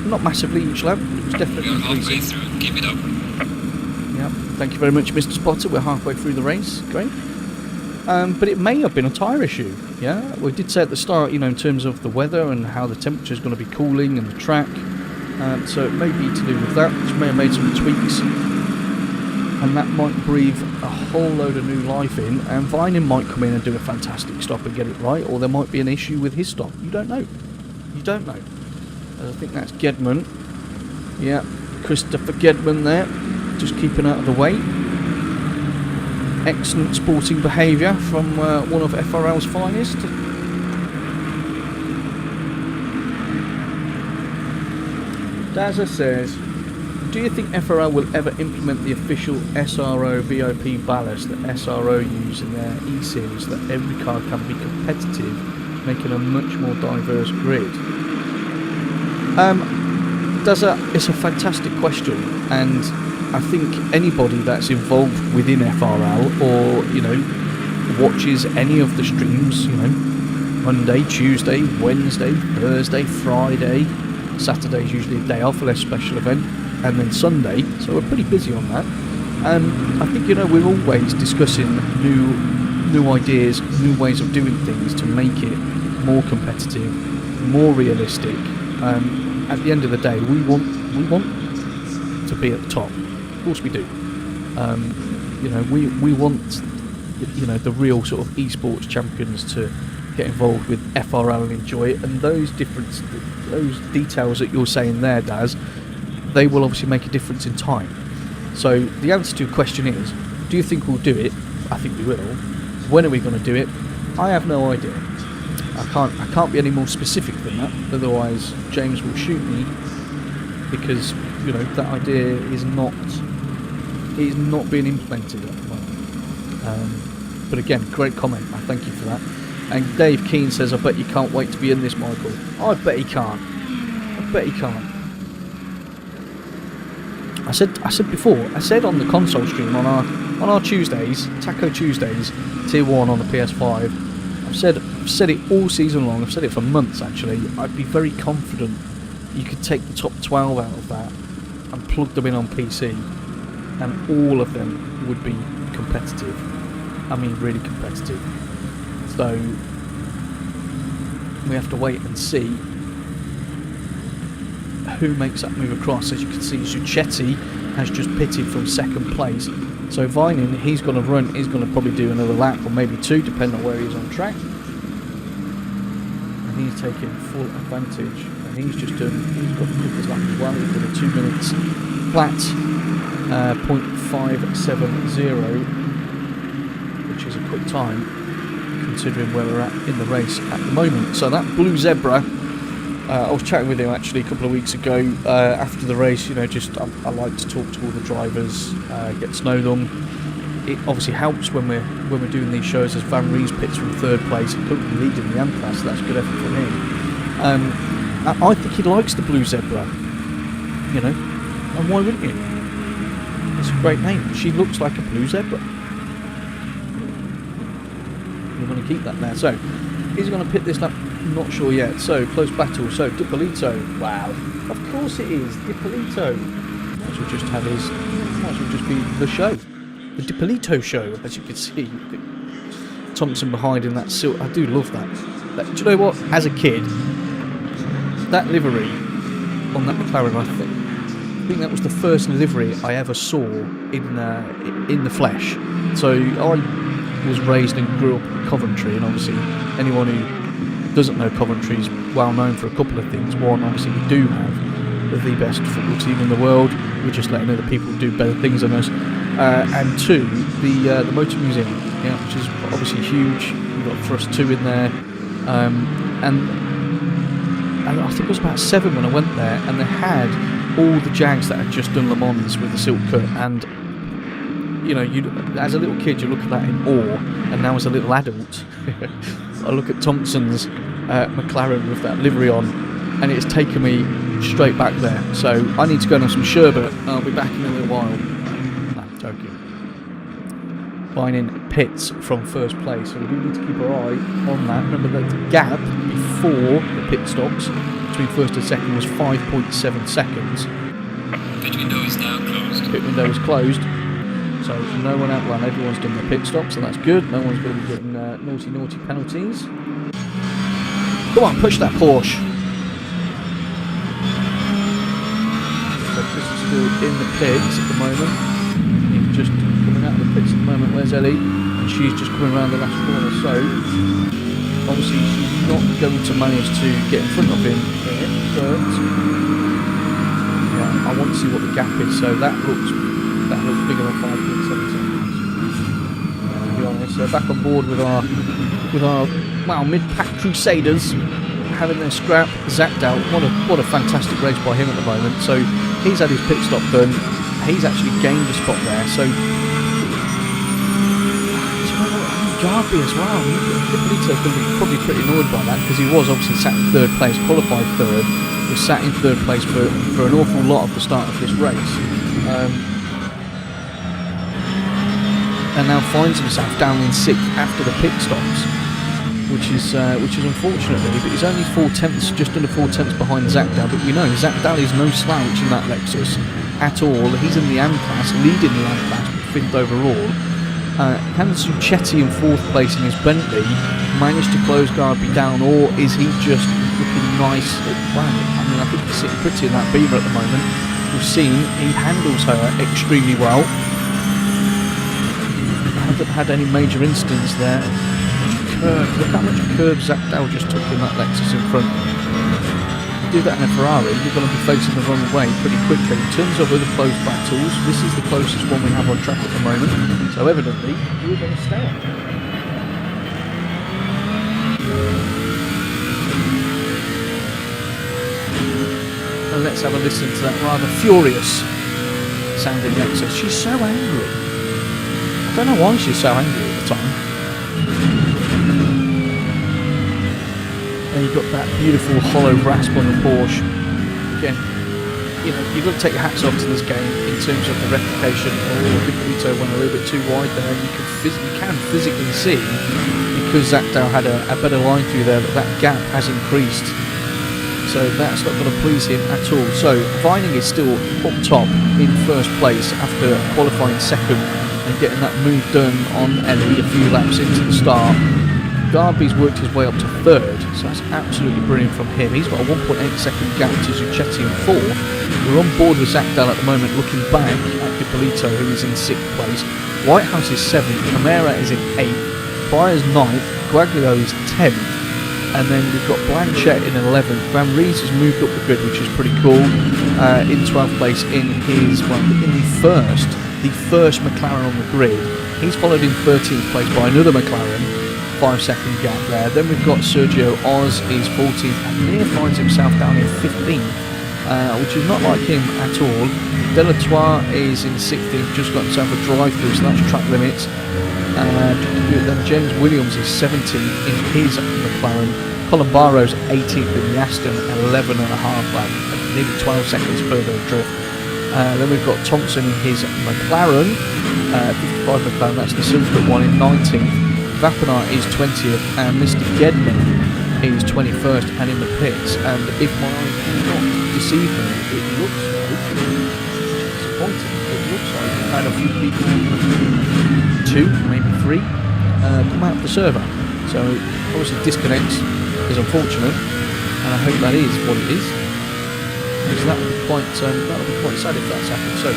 Not massively each lap, but it was definitely increasing. Halfway through, keep it up. Yep, thank you very much, Mr. Spotter. We're halfway through the race, great. But it may have been a tyre issue, yeah? We did say at the start, in terms of the weather and how the temperature is going to be cooling and the track. So it may be to do with that, which may have made some tweaks. And that might breathe a whole load of new life in, and Vining might come in and do a fantastic stop and get it right, or there might be an issue with his stop. You don't know. You don't know. I think that's Gedman. Yeah, Christopher Gedman there, just keeping out of the way. Excellent sporting behaviour from one of FRL's finest. Dazza says, Do you think FRL will ever implement the official SRO VIP ballast that SRO use in their E-Series, that every car can be competitive, making a much more diverse grid? It's a fantastic question, and I think anybody that's involved within FRL, or watches any of the streams, Monday, Tuesday, Wednesday, Thursday, Friday, Saturday's usually a day off, a less special event, and then Sunday, so we're pretty busy on that. I think we're always discussing new ideas, new ways of doing things to make it more competitive, more realistic. At the end of the day, we want to be at the top. Of course we do. We want the real sort of esports champions to get involved with FRL and enjoy it, and those details that you're saying there, Daz, they will obviously make a difference in time. So the answer to your question is, do you think we'll do it? I think we will. When are we going to do it? I have no idea. I can't be any more specific than that, otherwise James will shoot me, because that idea is not being implemented at the moment. But again, great comment, I thank you for that. And Dave Keane says, I bet you can't wait to be in this, Michael. I bet he can't. I bet he can't. I said on the console stream on our Tuesdays, Taco Tuesdays, Tier 1 on the PS5, I've said it all season long, I've said it for months actually, I'd be very confident you could take the top 12 out of that and plug them in on PC, and all of them would be competitive. I mean really competitive. So we have to wait and see who makes that move across. As you can see, Zucchetti has just pitted from second place. So Vining, he's going to probably do another lap, or maybe two, depending on where he is on track. And he's taking full advantage. And he's got the quickest lap as well. He's got a 2 minutes flat, 0.570, which is a quick time, considering where we're at in the race at the moment. So that Blue Zebra, I was chatting with him actually a couple of weeks ago after the race. I like to talk to all the drivers, get to know them. It obviously helps when we're doing these shows, as Van Rees pits from third place and currently leading the AMCAS, so that's a good effort from him. I think he likes the Blue Zebra, and why wouldn't you? It's a great name. She looks like a Blue Zebra. We're going to keep that there. So, is he going to pit this lap? Not sure yet. So, close battle. So, Dipolito. Wow. Of course it is. Dipolito. Might as well just have his... Might as well just be the show. The Dipolito show, as you can see. Thompson behind in that silk. I do love that. Do you know what? As a kid, that livery on that McLaren, I think that was the first livery I ever saw in the flesh. So, I was raised and grew up in Coventry, and obviously anyone who doesn't know Coventry is well known for a couple of things. One, obviously we do have the best football team in the world. We're just letting other people do better things than us. And two, the Motor Museum, which is obviously huge. We've got Thrust 2 in there, and I think it was about 7 when I went there, and they had all the Jags that had just done Le Mans with the silk cut, and as a little kid you look at that in awe, and now as a little adult I look at Thompson's McLaren with that livery on, and it's taken me straight back there. So I need to go and have some sherbet. I'll be back in a little while. No, joking. Vining pits from first place, so we do need to keep our eye on that. Remember that the gap before the pit stops between first and second was 5.7 seconds. Pit window is now closed. Pit window is closed. So no one out, well, everyone's done their pit stop, so that's good. No one's going to be getting naughty penalties. Come on, push that Porsche. So Chris is still in the pits at the moment. He's just coming out of the pits at the moment. Where's Ellie? And she's just coming around the last corner. So obviously she's not going to manage to get in front of him here, but yeah, I want to see what the gap is. So that looks bigger than 5.7 seconds. To be honest, so back on board with our mid-pack Crusaders, having their scrap zapped out. What a fantastic race by him at the moment. So He's had his pit stop done. He's actually gained a spot there. So, Garby as well. Hippolyto's going to be probably pretty annoyed by that because he was obviously sat in third place, qualified third. He was sat in third place for an awful lot of the start of this race. And now finds himself down in sixth after the pit stops, which is unfortunate really. But he's only 4 tenths, just under 4 tenths behind Zakdal. But we know Zakdal is no slouch in that Lexus at all. He's in the AM class, leading the AM class, but fifth overall. Hans Suchetti in fourth place in his Bentley managed to close Garby down, or is he just looking nice? Wow, I mean, I think he's sitting pretty in that Beamer at the moment. We've seen he handles her extremely well. Hasn't had any major incidents there. Look how much curve Zakdal just took in that Lexus in front. Do that in a Ferrari, you're going to be facing the wrong way pretty quickly. In terms of other close battles, this is the closest one we have on track at the moment. So evidently, we're going to stay on. And let's have a listen to that rather furious sounding Lexus. She's so angry. I don't know why she's so angry at the time. And you've got that beautiful hollow rasp on the Porsche. Again, you know, you've got to take your hats off to this game in terms of the replication. Hippolyto went a little bit too wide there. You can physically see, because Zakdal had a better line through there, that gap has increased. So that's not going to please him at all. So Vining is still up top in first place after qualifying second and getting that move done on Ellie a few laps into the start. Garby's worked his way up to third, so that's absolutely brilliant from him. He's got a 1.8 second gap to Suchetti in fourth. We're on board with Zakdal at the moment, looking back at Hippolyto, who is in sixth place. Whitehouse is seventh, Camara is in eighth, Pryor's ninth, Guaglio is 10th, and then we've got Blanchett in 11th. Van Rees has moved up the grid, which is pretty cool, in 12th place in his, well, in the first McLaren on the grid. He's followed in 13th place by another McLaren. 5-second gap there. Then we've got Sergio Oz is 14th and Mir finds himself down in 15th, which is not like him at all. Delatour is in 16th, just got himself a drive-through, so that's track limits. Then James Williams is 17th in his McLaren. Colin Barrow's 18th in the Aston, 11.5 lap, nearly 12 seconds further adrift. Then we've got Thompson in his McLaren, 55 McLaren, that's the silver one, in 19th. Vapinar is 20th and Mr. Gedman is 21st and in the pits. And if my eyes do not deceive me, it looks like, we've had a few people, 2, maybe 3, come out of the server. So obviously disconnects is unfortunate, and I hope that is what it is, because that would be quite sad if that's happened. So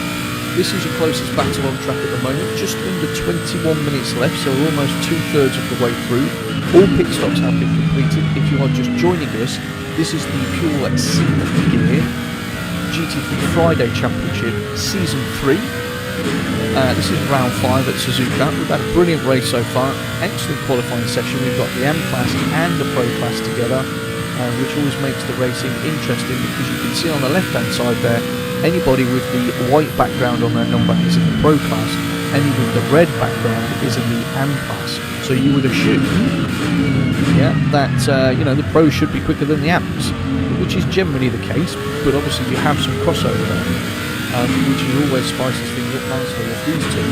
this is your closest battle on track at the moment, just under 21 minutes left, so we're almost 2/3 of the way through. All pit stops have been completed. If you are just joining us, this is the Pure C Gear GT3 Friday Championship Season 3. This is round 5 at Suzuka. We've had a brilliant race so far, excellent qualifying session. We've got the M class and the Pro class together, which always makes the racing interesting, because you can see on the left hand side there, anybody with the white background on their number is in the Pro class, any with the red background is in the AM class. So you would assume, that the Pro should be quicker than the AMs, which is generally the case, but obviously you have some crossover there, which is always spices things up nicely if these two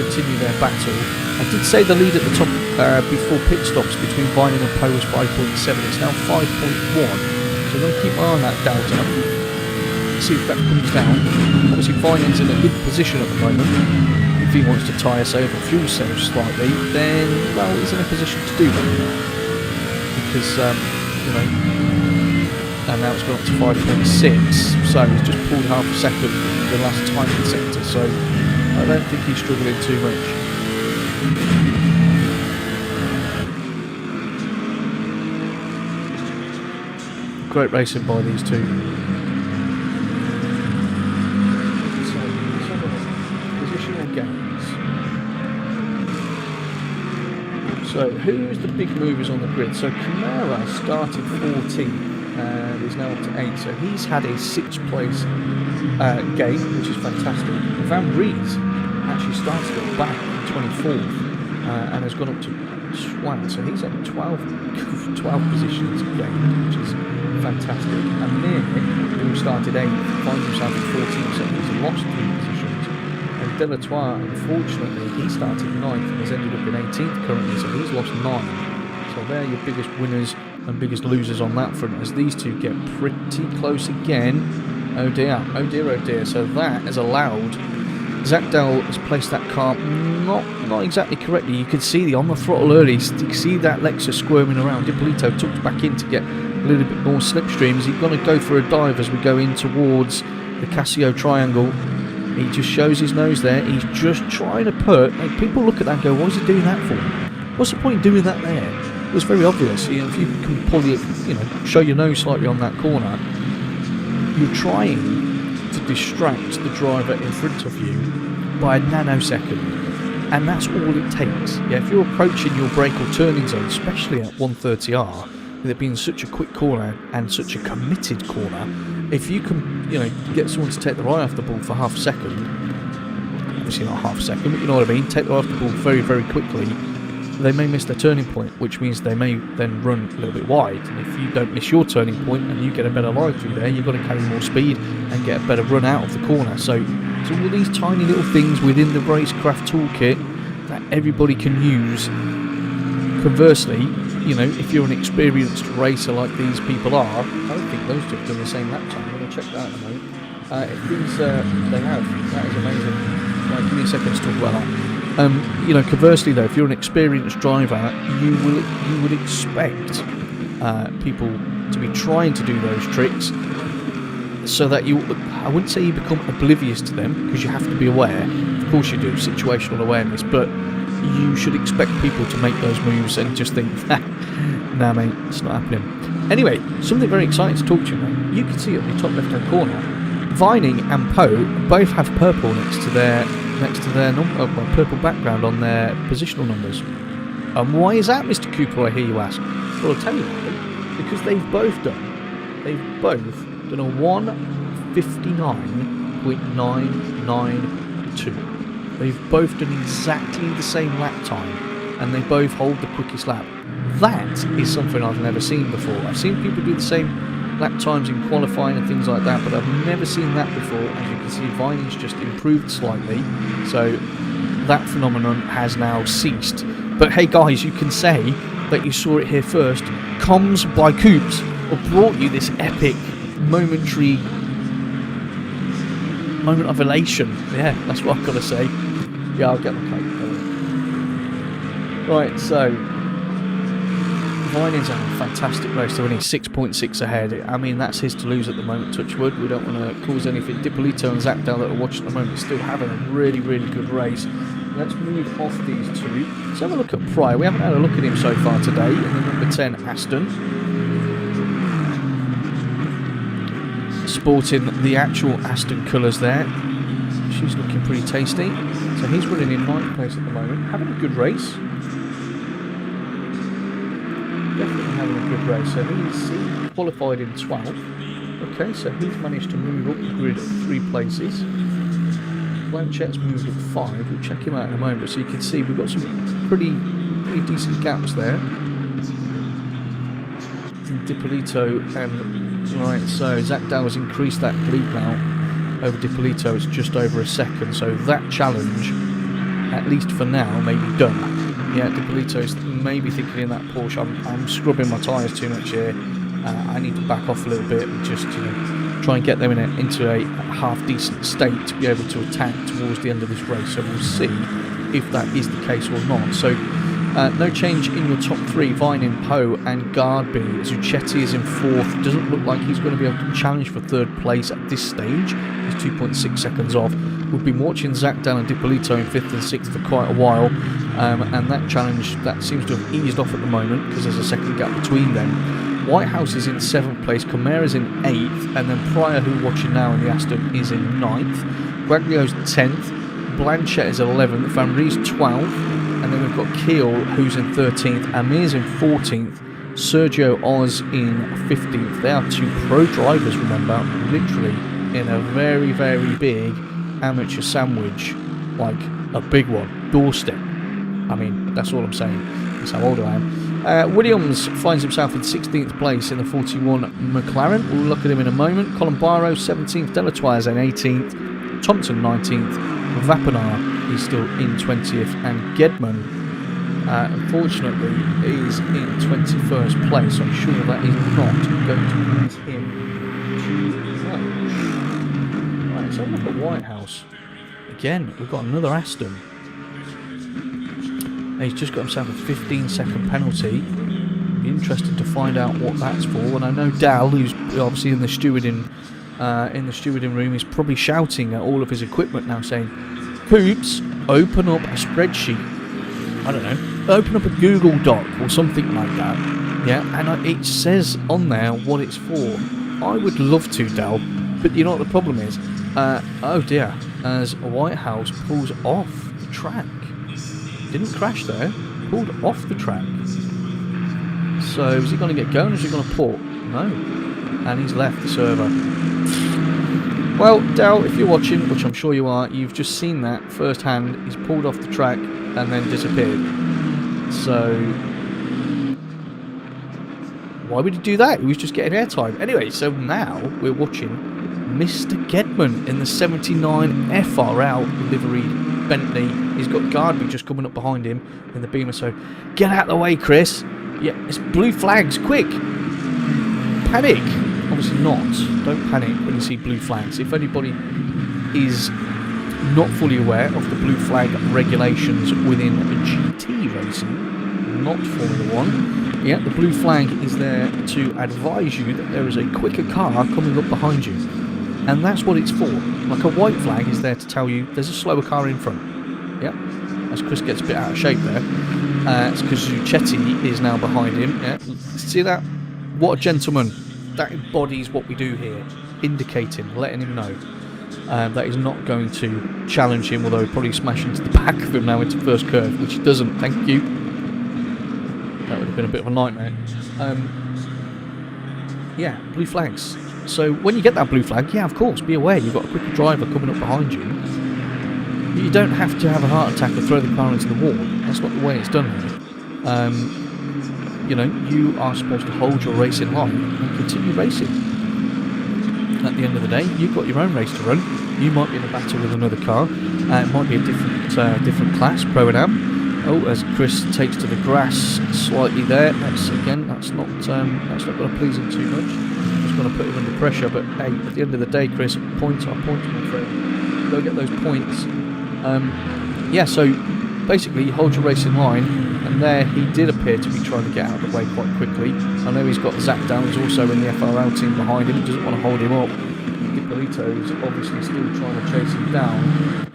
continue their battle. I did say the lead at the top before pit stops between Vining and Poe was 5.7, it's now 5.1, so I'm going to keep my eye on that delta. See if that comes down. Obviously Vining's in a good position at the moment. If he wants to tie us over fuel cells slightly, then well, he's in a position to do that, because and now it's gone up to 5.6, so he's just pulled half a second the last timing sector, so I don't think he's struggling too much. Great racing by these two. So who's the big movers on the grid? So Camara started 14th and is now up to 8th. So he's had a 6th place gain, which is fantastic. Van Rees actually started at the back, 24th, and has gone up to 12, so he's up 12 positions gained, which is fantastic. And Mir, who started 8th, finds himself at 14, so he's lost 3 positions. And Delatour, unfortunately, he started 9th and has ended up in 18th currently, so he's lost 9. So they're your biggest winners and biggest losers on that front, as these two get pretty close again. Oh dear, oh dear, oh dear. So that has allowed Zach Dell has placed that car not exactly correctly. You can see on the throttle early, you can see that Lexus squirming around. Ippolito tucked back in to get a little bit more slipstream. Is he going to go for a dive as we go in towards the Casio triangle? He just shows his nose there. He's just trying to put... Like, people look at that and go, what is he doing that for? What's the point in doing that there? It was very obvious. You know, if you can pull your, show your nose slightly on that corner, you're trying to distract the driver in front of you by a nanosecond, and that's all it takes. Yeah, if you're approaching your brake or turning zone, especially at 130R, with it being such a quick corner and such a committed corner, if you can, get someone to take their eye off the ball for half a second, obviously not half a second, but you know what I mean, take their eye off the ball very, very quickly, they may miss their turning point, which means they may then run a little bit wide. And if you don't miss your turning point and you get a better line through there, you've got to carry more speed and get a better run out of the corner. So it's all these tiny little things within the racecraft toolkit that everybody can use. Conversely, if you're an experienced racer like these people are, I don't think those two have done the same lap time. I'm going to check that in a moment. If these, they have, that is amazing. Right, give me a second to talk about that. Conversely though, if you're an experienced driver, you would expect people to be trying to do those tricks so that I wouldn't say you become oblivious to them, because you have to be aware. Of course you do, situational awareness, but you should expect people to make those moves and just think, nah mate, it's not happening. Anyway, something very exciting to talk to you about. You can see at the top left hand corner, Vining and Poe both have purple next to their purple background on their positional numbers. And why is that, Mr. Cooper, I hear you ask? Well, I'll tell you why. Because they've both done a 1:59.992. They've both done exactly the same lap time, and they both hold the quickest lap. That is something I've never seen before. I've seen people do the same lap times in qualifying and things like that, but I've never seen that before. As you can see, Vining's just improved slightly, so that phenomenon has now ceased. But hey guys, you can say that you saw it here first. COMMS by Coops have brought you this epic moment of elation. Yeah, that's what I've got to say. Yeah, I'll get my coat going. Right, so Vining's having a fantastic race. They're only 6.6 ahead. I mean, that's his to lose at the moment, touch wood. We don't want to cause anything. Ippolito and Zach Dell that are watching at the moment still having a really, really good race. Let's move off these two. Let's have a look at Pryor. We haven't had a look at him so far today in the number 10 Aston. Sporting the actual Aston colours there. She's looking pretty tasty. So he's running in 9th place at the moment. Having a good race. Definitely having a good race. So he's qualified in 12th. Okay, so he's managed to move up the grid 3 places. Blanchette's moved up 5. We'll check him out in a moment. So you can see we've got some pretty decent gaps there. Ippolito and right, so Zach Dow has increased that lead now over Ippolito. It's just over a second. So that challenge, at least for now, may be done. Yeah, Ippolito's maybe thinking in that Porsche, I'm scrubbing my tyres too much here. I need to back off a little bit and just try and get them into a half decent state to be able to attack towards the end of this race. So we'll see if that is the case or not. So no change in your top 3. Vining, Poe and Gardby. Zucchetti is in 4th. Doesn't look like he's going to be able to challenge for 3rd place at this stage. He's 2.6 seconds off. We've been watching Zach Dell and Ippolito in 5th and 6th for quite a while, and that challenge that seems to have eased off at the moment because there's a second gap between them. Whitehouse is in 7th place, Comera's in 8th, and then Pryor, who we're watching now in the Aston, is in 9th. Guaglio's 10th, Blanchette is 11th, Van Rees 12th, and then we've got Keel, who's in 13th, Amir's in 14th, Sergio Oz in 15th. They are 2 pro drivers, remember, literally in a very, very big amateur sandwich, like a big one, doorstep. I mean, that's all I'm saying. That's how old I am. Williams finds himself in 16th place in the 41 McLaren. We'll look at him in a moment. Colombaro 17th, Delatoise in 18th, Thompson 19th, Vapinar is still in 20th, and Gedman, unfortunately, is in 21st place. I'm sure that is not going to hurt him too much. Right, let's have a look at Whitehouse. Again, we've got another Aston. He's just got himself a 15-second penalty. Be interested to find out what that's for. And I know Dal, who's obviously in the stewarding room, is probably shouting at all of his equipment now, saying, "Hoops, open up a spreadsheet. I don't know, open up a Google Doc or something like that." Yeah, and it says on there what it's for. I would love to, Dal, but you know what the problem is? Oh dear, as Whitehouse pulls off the track. Didn't crash there, pulled off the track. So is he going to get going or is he going to port? No. And he's left the server. Well, Dal, if you're watching, which I'm sure you are, you've just seen that firsthand. He's pulled off the track and then disappeared. So why would he do that? He was just getting airtime. Anyway, so now we're watching Mr. Gedman in the 79 FRL liveried Bentley. He's got Gardby just coming up behind him in the Beamer, so get out of the way, Chris. Yeah, it's blue flags, quick. Panic. Obviously not. Don't panic when you see blue flags. If anybody is not fully aware of the blue flag regulations within GT racing, not Formula 1, yeah, the blue flag is there to advise you that there is a quicker car coming up behind you. And that's what it's for. Like a white flag is there to tell you there's a slower car in front. Yep. As Chris gets a bit out of shape there. It's because Zucchetti is now behind him. Yeah. See that? What a gentleman. That embodies what we do here. Indicating, letting him know that he's not going to challenge him, although he'll probably smash into the back of him now into first curve, which he doesn't. Thank you. That would have been a bit of a nightmare. Yeah, blue flags. So when you get that blue flag, yeah, of course, be aware you've got a quicker driver coming up behind you. You don't have to have a heart attack or throw the car into the wall. That's not the way it's done here. You know, you are supposed to hold your race in line and continue racing. At the end of the day, you've got your own race to run. You might be in a battle with another car. It might be a different class, Pro and Am. Oh, as Chris takes to the grass slightly there. That's not going to please him too much. Going to put him under pressure, but hey, at the end of the day, Chris, points are points, my friend. Go get those points. Yeah, so basically you hold your race in line, and there he did appear to be trying to get out of the way quite quickly. I know he's got Zach down, who's also in the FRL team behind him. He doesn't want to hold him up. Ippolito is obviously still trying to chase him down.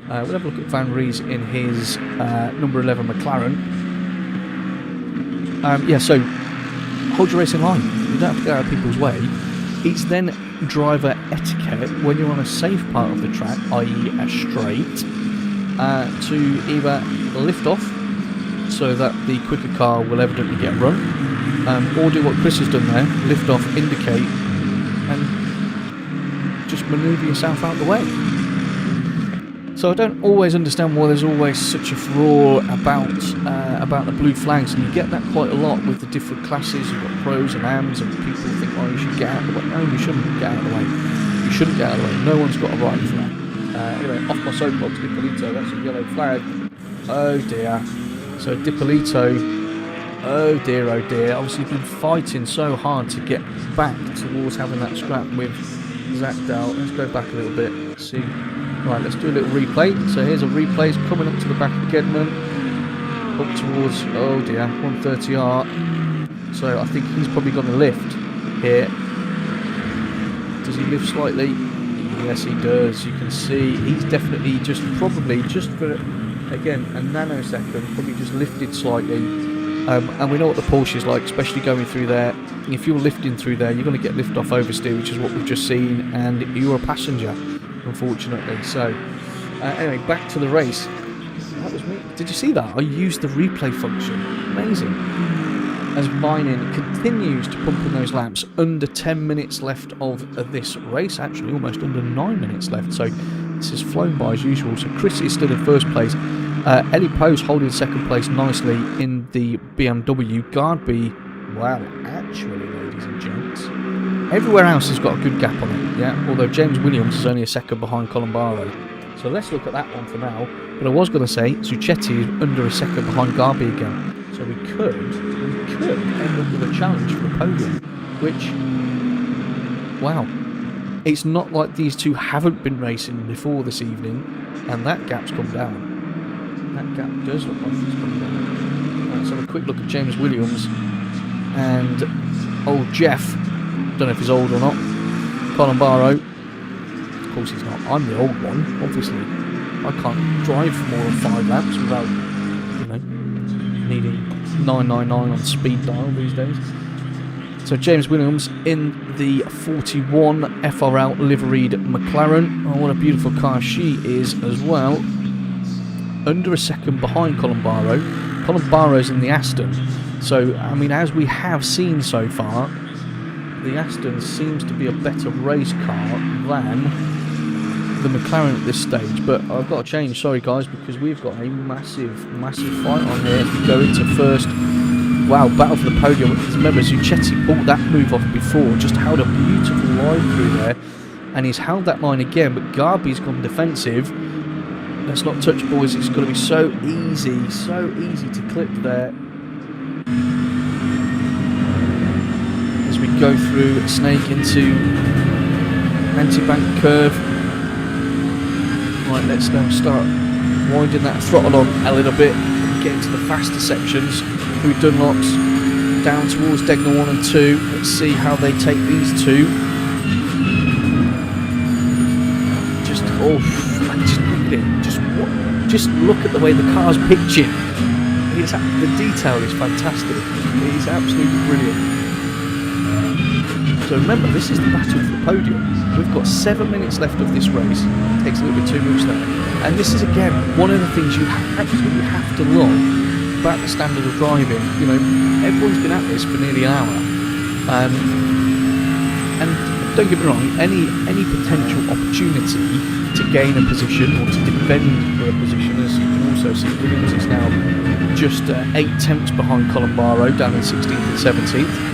We'll have a look at Van Ries in his number 11 McLaren. Yeah, so hold your race in line. You don't have to get out of people's way. It's then driver etiquette when you're on a safe part of the track, i.e. a straight, to either lift off so that the quicker car will evidently get run, or do what Chris has done there, lift off, indicate, and just manoeuvre yourself out the way. So I don't always understand why there's always such a furore about the blue flags, and you get that quite a lot with the different classes. You've got pros and AMs, and people think, oh, you should get out of the way. No, you shouldn't get out of the way. You shouldn't get out of the way. No one's got a right for that. Anyway, off my soapbox, Ippolito, that's a yellow flag. Oh dear. So Ippolito, oh dear, obviously been fighting so hard to get back towards having that scrap with Zach Dow. Let's go back a little bit, let's see. Right, let's do a little replay. So here's a replay. It's coming up to the back of Gedman. Up towards, oh dear, 130R. So I think he's probably going to lift here. Does he lift slightly? Yes, he does. You can see he's definitely just for, again, a nanosecond, probably just lifted slightly. And we know what the Porsche is like, especially going through there. If you're lifting through there, you're going to get lift off oversteer, which is what we've just seen, and you're a passenger, unfortunately. So anyway, back to the race. That was me. Did you see that? I used the replay function. Amazing. as Vining continues to pump in those laps. Under 10 minutes left of this race, actually almost under 9 minutes left, so this has flown by as usual. So Chris is still in first place. Ellie Poe's holding second place nicely in the BMW. Gardby, wow, actually, ladies and gents, everywhere else has got a good gap on it, yeah, although James Williams is only a second behind Colin Barrow. So let's look at that one for now. But I was going to say, Suchetti is under a second behind Garby again. So we could end up with a challenge for the podium, which, wow, it's not like these two haven't been racing before this evening, and that gap's come down. That gap does look like it's come down. Let's have a quick look at James Williams and old Jeff. Don't know if he's old or not. Colin Barrow. Of course he's not. I'm the old one, obviously. I can't drive for more than 5 laps without, you know, needing 999 on speed dial these days. So James Williams in the 41 FRL liveried McLaren. Oh, what a beautiful car she is as well. Under a second behind Colin Barrow. Colin Barrow's in the Aston. So, I mean, as we have seen so far, the Aston seems to be a better race car than the McLaren at this stage, but I've got to change, sorry guys, because we've got a massive fight on here. If we go into first, wow, battle for the podium. Remember, Suchetti pulled that move off before, just held a beautiful line through there, and he's held that line again, but Garby's gone defensive. Let's not touch, boys, it's going to be so easy to clip there. As we go through, snake into anti-bank curve. Right, let's now start winding that throttle on a little bit, get into the faster sections through Dunlops, down towards Degner 1 and 2. Let's see how they take these two. Just look at it. Just look at the way the car's pitching. The detail is fantastic. It is absolutely brilliant. So remember, this is the battle for the podium. We've got 7 minutes left of this race. It takes a little bit too much there. And this is, again, one of the things you absolutely have to love about the standard of driving. You know, everyone's been at this for nearly an hour. And don't get me wrong, any potential opportunity to gain a position or to defend for a position, as you can also see, Williams is now just 8 tenths behind Colin Barrow, down in 16th and 17th.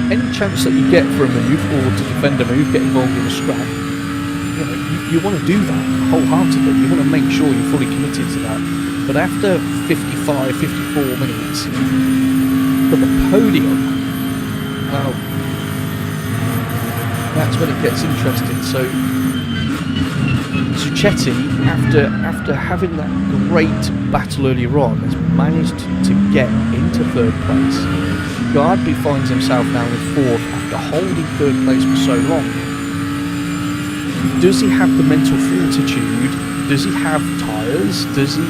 Any chance that you get for a move or to defend a move, get involved in a scrap, you know, you want to do that wholeheartedly. You want to make sure you're fully committed to that. But after 55, 54 minutes for the podium, well, that's when it gets interesting. So Suchetti, after having that great battle earlier on, has managed to get into 3rd place. Gardby finds himself now in 4th after holding 3rd place for so long. Does he have the mental fortitude? Does he have tyres? Does he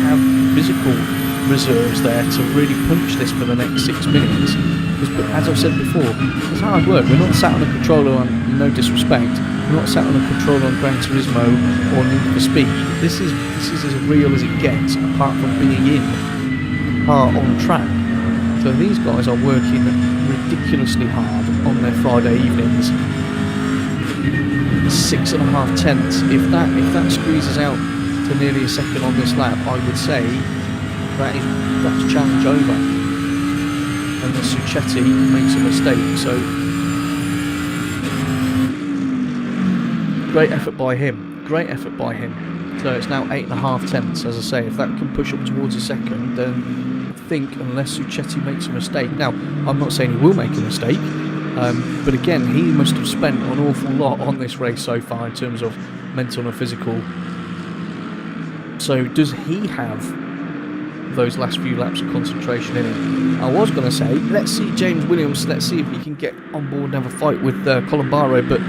have physical reserves there to really punch this for the next 6 minutes? Because, as I've said before, it's hard work. We're not sat on a controller on, no disrespect, we're not sat on a controller on Gran Turismo or Need for Speed. This is as real as it gets, apart from being in the car on track. So these guys are working ridiculously hard on their Friday evenings. 6.5 tenths. If that squeezes out to nearly a second on this lap, I would say that's challenge over. And the Suchetti makes a mistake. So great effort by him. So it's now 8.5 tenths. As I say, if that can push up towards a second, then I think, unless Suchetti makes a mistake. Now, I'm not saying he will make a mistake. But again, he must have spent an awful lot on this race so far in terms of mental and physical. So does he have those last few laps of concentration in him? I was going to say, let's see James Williams, let's see if he can get on board and have a fight with Colin Barrow, but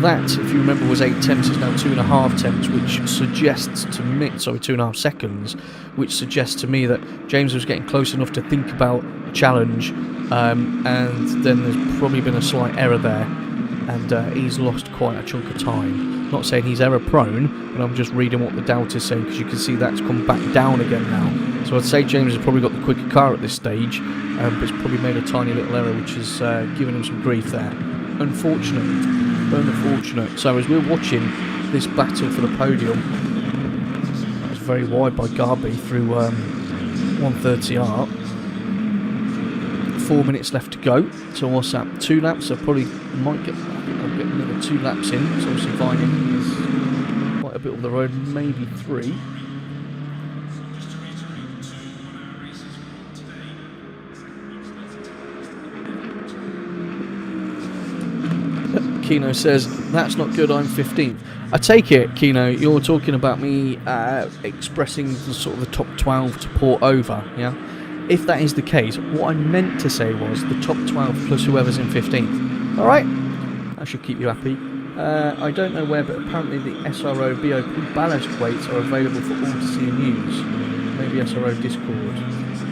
that, if you remember, was 8 tenths, is now 2.5 tenths, which suggests to me, 2.5 seconds, which suggests to me that James was getting close enough to think about a challenge, and then there's probably been a slight error there, and he's lost quite a chunk of time. Not saying he's error prone, but I'm just reading what the doubt is saying, because you can see that's come back down again now. So I'd say James has probably got the the quicker car at this stage, but it's probably made a tiny little error, which has given him some grief there. Unfortunate. So as we're watching this battle for the podium, that was very wide by Garby through 130R. 4 minutes left to go. So what's that? 2 laps. So probably might get. I'll get another 2 laps in. So obviously Vining is quite a bit of the road, maybe 3. Kino says, that's not good, I'm 15th. I take it, Kino, you're talking about me expressing the sort of the top 12 to port over, yeah? If that is the case, what I meant to say was the top 12 plus whoever's in 15th. Alright? That should keep you happy. I don't know where, but apparently the SRO BOP ballast weights are available for all to see and use. Maybe SRO Discord.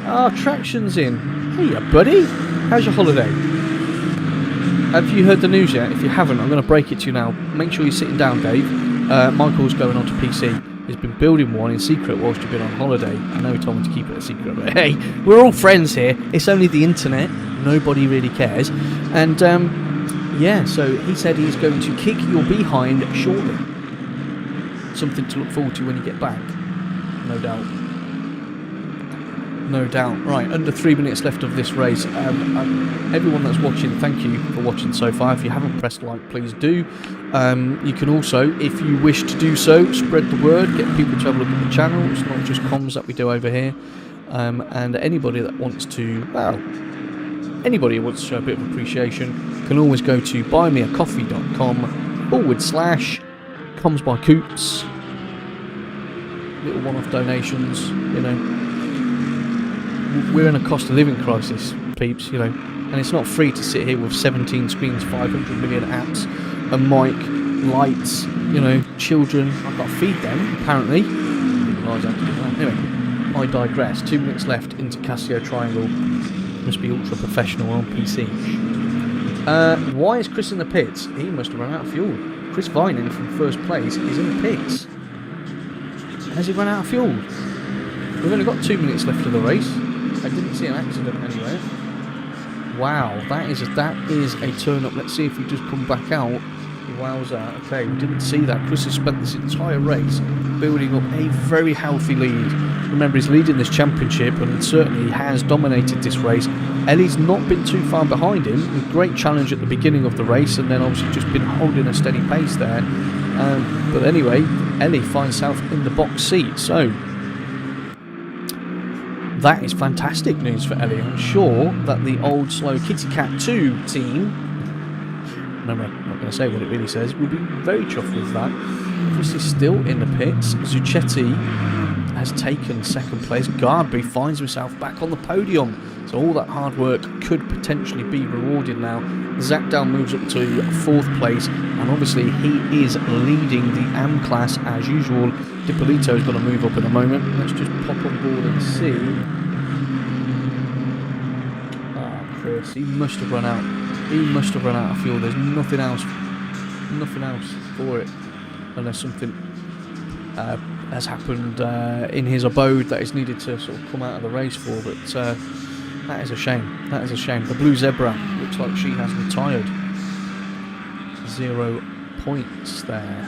Ah, Traction's in. Hey, buddy. How's your holiday? Have you heard the news yet? If you haven't, I'm going to break it to you now. Make sure you're sitting down, Dave. Michael's going on to PC. He's been building one in secret whilst you've been on holiday. I know he told me to keep it a secret, but hey, we're all friends here. It's only the internet. Nobody really cares. And, yeah, so he said he's going to kick your behind shortly. Something to look forward to when you get back. No doubt. No doubt. Right, under 3 minutes left of this race. Everyone that's watching, thank you for watching so far. If you haven't pressed like, please do. You can also, if you wish to do so, spread the word, get people to have a look at the channel. It's not just comms that we do over here. And anybody that wants to, well, anybody who wants to show a bit of appreciation can always go to buymeacoffee.com/comms by Coops. Little one-off donations, you know. We're in a cost of living crisis, peeps, you know, and it's not free to sit here with 17 screens, 500 million apps, a mic, lights, you know, children. I've got to feed them, apparently. Anyway, I digress. 2 minutes left into Casio Triangle. Must be ultra professional on PC. Why is Chris in the pits? He must have run out of fuel. Chris Vining from first place is in the pits. Has he run out of fuel? We've only got 2 minutes left of the race. I didn't see an accident anywhere. Wow, that is a turn up. Let's see if we just come back out. Wowza. Okay, we didn't see that. Chris has spent this entire race building up a very healthy lead. Remember, he's leading this championship and certainly has dominated this race. Ellie's not been too far behind him. A great challenge at the beginning of the race and then obviously just been holding a steady pace there. But anyway, Ellie finds herself in the box seat. So that is fantastic news for Ellie. I'm sure that the old slow Kitty Cat 2 team, remember, I'm not going to say what it really says, will be very chuffed with that. Chris is still in the pits. Zucchetti has taken second place. Garby finds himself back on the podium. So all that hard work could potentially be rewarded now. Zakdal moves up to fourth place, and obviously he is leading the AM class as usual. Dipolito is going to move up in a moment. Let's just pop on board and see. Ah, Chris, he must have run out. He must have run out of fuel. There's nothing else for it, unless something has happened in his abode that is needed to sort of come out of the race for. But that is a shame. That is a shame. The Blue Zebra looks like she has retired. 0 points there.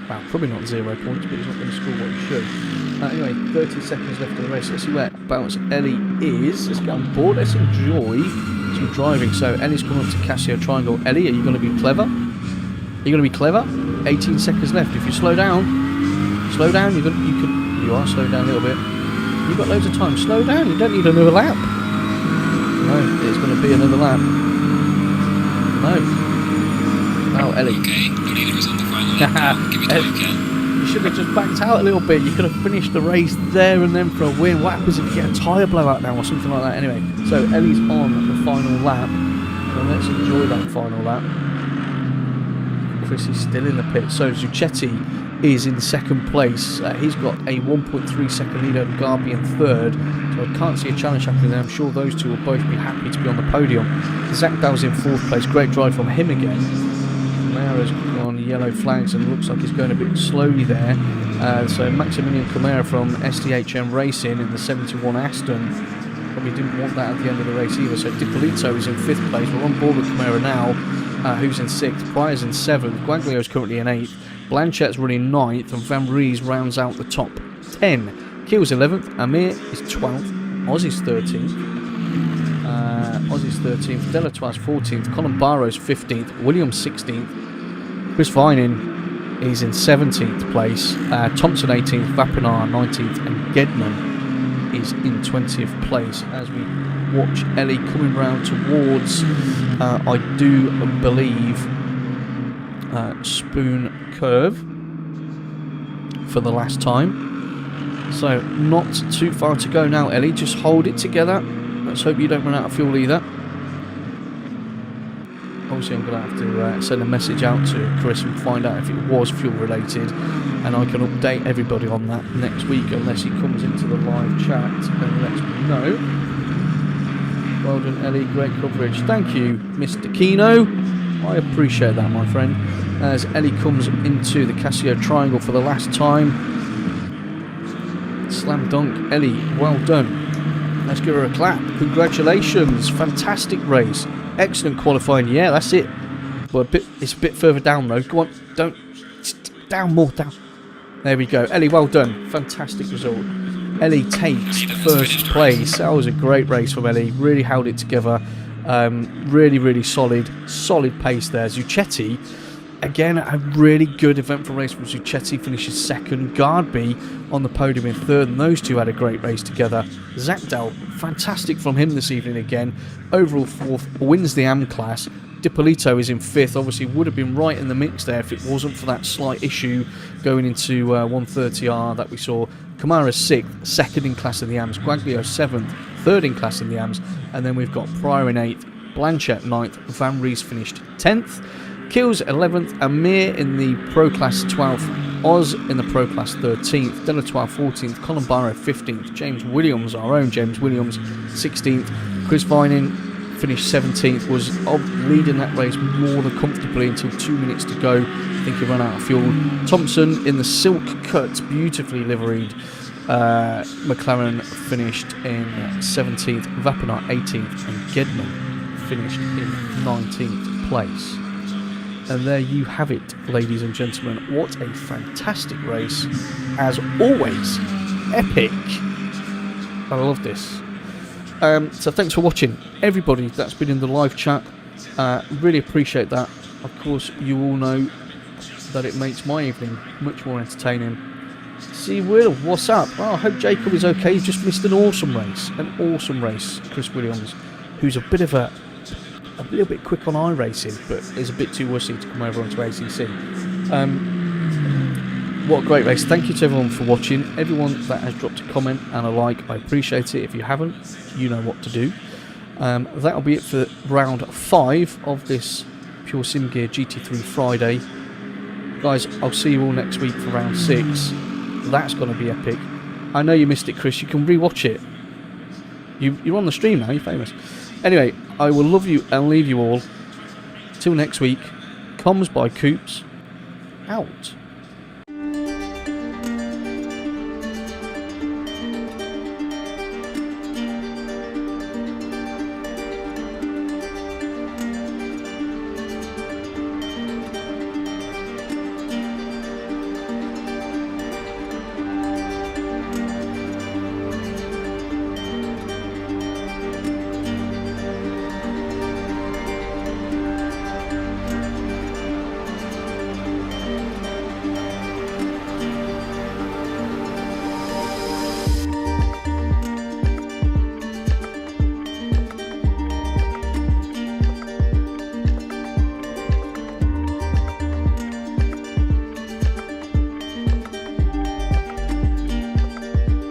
Well, probably not 0 points, but he's not going to score what he should. Anyway, 30 seconds left of the race. Let's see whereabouts Ellie is. Let's get on board. Let's enjoy some driving. So Ellie's coming up to Casio Triangle. Ellie, are you going to be clever? Are you going to be clever? 18 seconds left. If you slow down, you are slowed down a little bit. You've got loads of time. Slow down. You don't need another lap. No, it's going to be another lap. No. Oh, Ellie. Okay, the leader is on the final lap. Give it all you can. You should have just backed out a little bit. You could have finished the race there and then for a win. What happens if you get a tyre blowout now or something like that? Anyway, so Ellie's on the final lap. So let's enjoy that final lap. Chris is still in the pit. So Zucchetti is in second place. He's got a 1.3 second lead over Garby in third. So I can't see a challenge happening there. I'm sure those two will both be happy to be on the podium. Zakdal's in fourth place. Great drive from him again. Camara's on yellow flags and looks like he's going a bit slowly there. So Maximilian Camara from SDHM Racing in the 71 Aston Probably didn't want that at the end of the race either. So Dipolito is in 5th place. We're on board with Camara now, who's in 6th. Pryor's in 7th. Guaglio's currently in 8th. Blanchet's running 9th, and Van Ries rounds out the top 10. Keel's 11th. Amir is 12th. Ozzy's 13th. Ozzy's 13th. Delatoire's 14th. Colin Barrow's 15th. Williams 16th. Chris Vining is in 17th place. Thompson 18th. Vapinar 19th. And Gedman is in 20th place as we watch Ellie coming round towards, I do believe, Spoon Curve for the last time. So not too far to go now, Ellie. Just hold it together. Let's hope you don't run out of fuel either. Obviously I'm going to have to send a message out to Chris and find out if it was fuel related, and I can update everybody on that next week unless he comes into the live chat and lets me know. Well done, Ellie, great coverage. Thank you, Mr. Kino. I appreciate that, my friend. As Ellie comes into the Casio Triangle for the last time. Slam dunk, Ellie, well done. Let's give her a clap. Congratulations, fantastic race. Excellent qualifying, yeah, that's it. Well, it's a bit further down though. Go on, don't. Down more, down. There we go. Ellie, well done. Fantastic result. Ellie takes 1st place. That was a great race from Ellie. Really held it together. Really, really solid pace there. Zucchetti, again, a really good eventful race from Zucchetti. Finishes 2nd. Gardby on the podium in 3rd. And those two had a great race together. Zakdal, fantastic from him this evening again. Overall 4th, wins the AM class. Dipolito is in 5th. Obviously would have been right in the mix there if it wasn't for that slight issue going into 130R that we saw. Kamara's 6th, 2nd in class in the AMS. Guaglio 7th, 3rd in class in the AMS. And then we've got Pryor in 8th, Blanchet 9th, Van Ries finished 10th. Kills 11th, Amir in the Pro Class 12th, Oz in the Pro Class 13th, Delatoire 14th, Colin Barrow 15th, James Williams, our own James Williams 16th, Chris Vining finished 17th, was leading that race more than comfortably until 2 minutes to go. I think he ran out of fuel. Thompson in the Silk Cut, beautifully liveried McLaren finished in 17th, Vapinar 18th, and Gedman finished in 19th place. And there you have it, ladies and gentlemen. What a fantastic race. As always, epic. I love this. So thanks for watching, everybody that's been in the live chat. Really appreciate that. Of course, you all know that it makes my evening much more entertaining. See, Will, what's up? Oh, I hope Jacob is okay. He's just missed an awesome race. Chris Williams, who's a little bit quick on iRacing, but is a bit too wussy to come over onto ACC. What a great race. Thank you to everyone for watching. Everyone that has dropped a comment and a like, I appreciate it. If you haven't, you know what to do. That'll be it for round 5 of this Pure Sim Gear GT3 Friday. Guys, I'll see you all next week for round 6. That's going to be epic. I know you missed it, Chris. You can re-watch it. You're on the stream now. You're famous. Anyway, I will love you and leave you all. Till next week. COMMS by Coops. Out.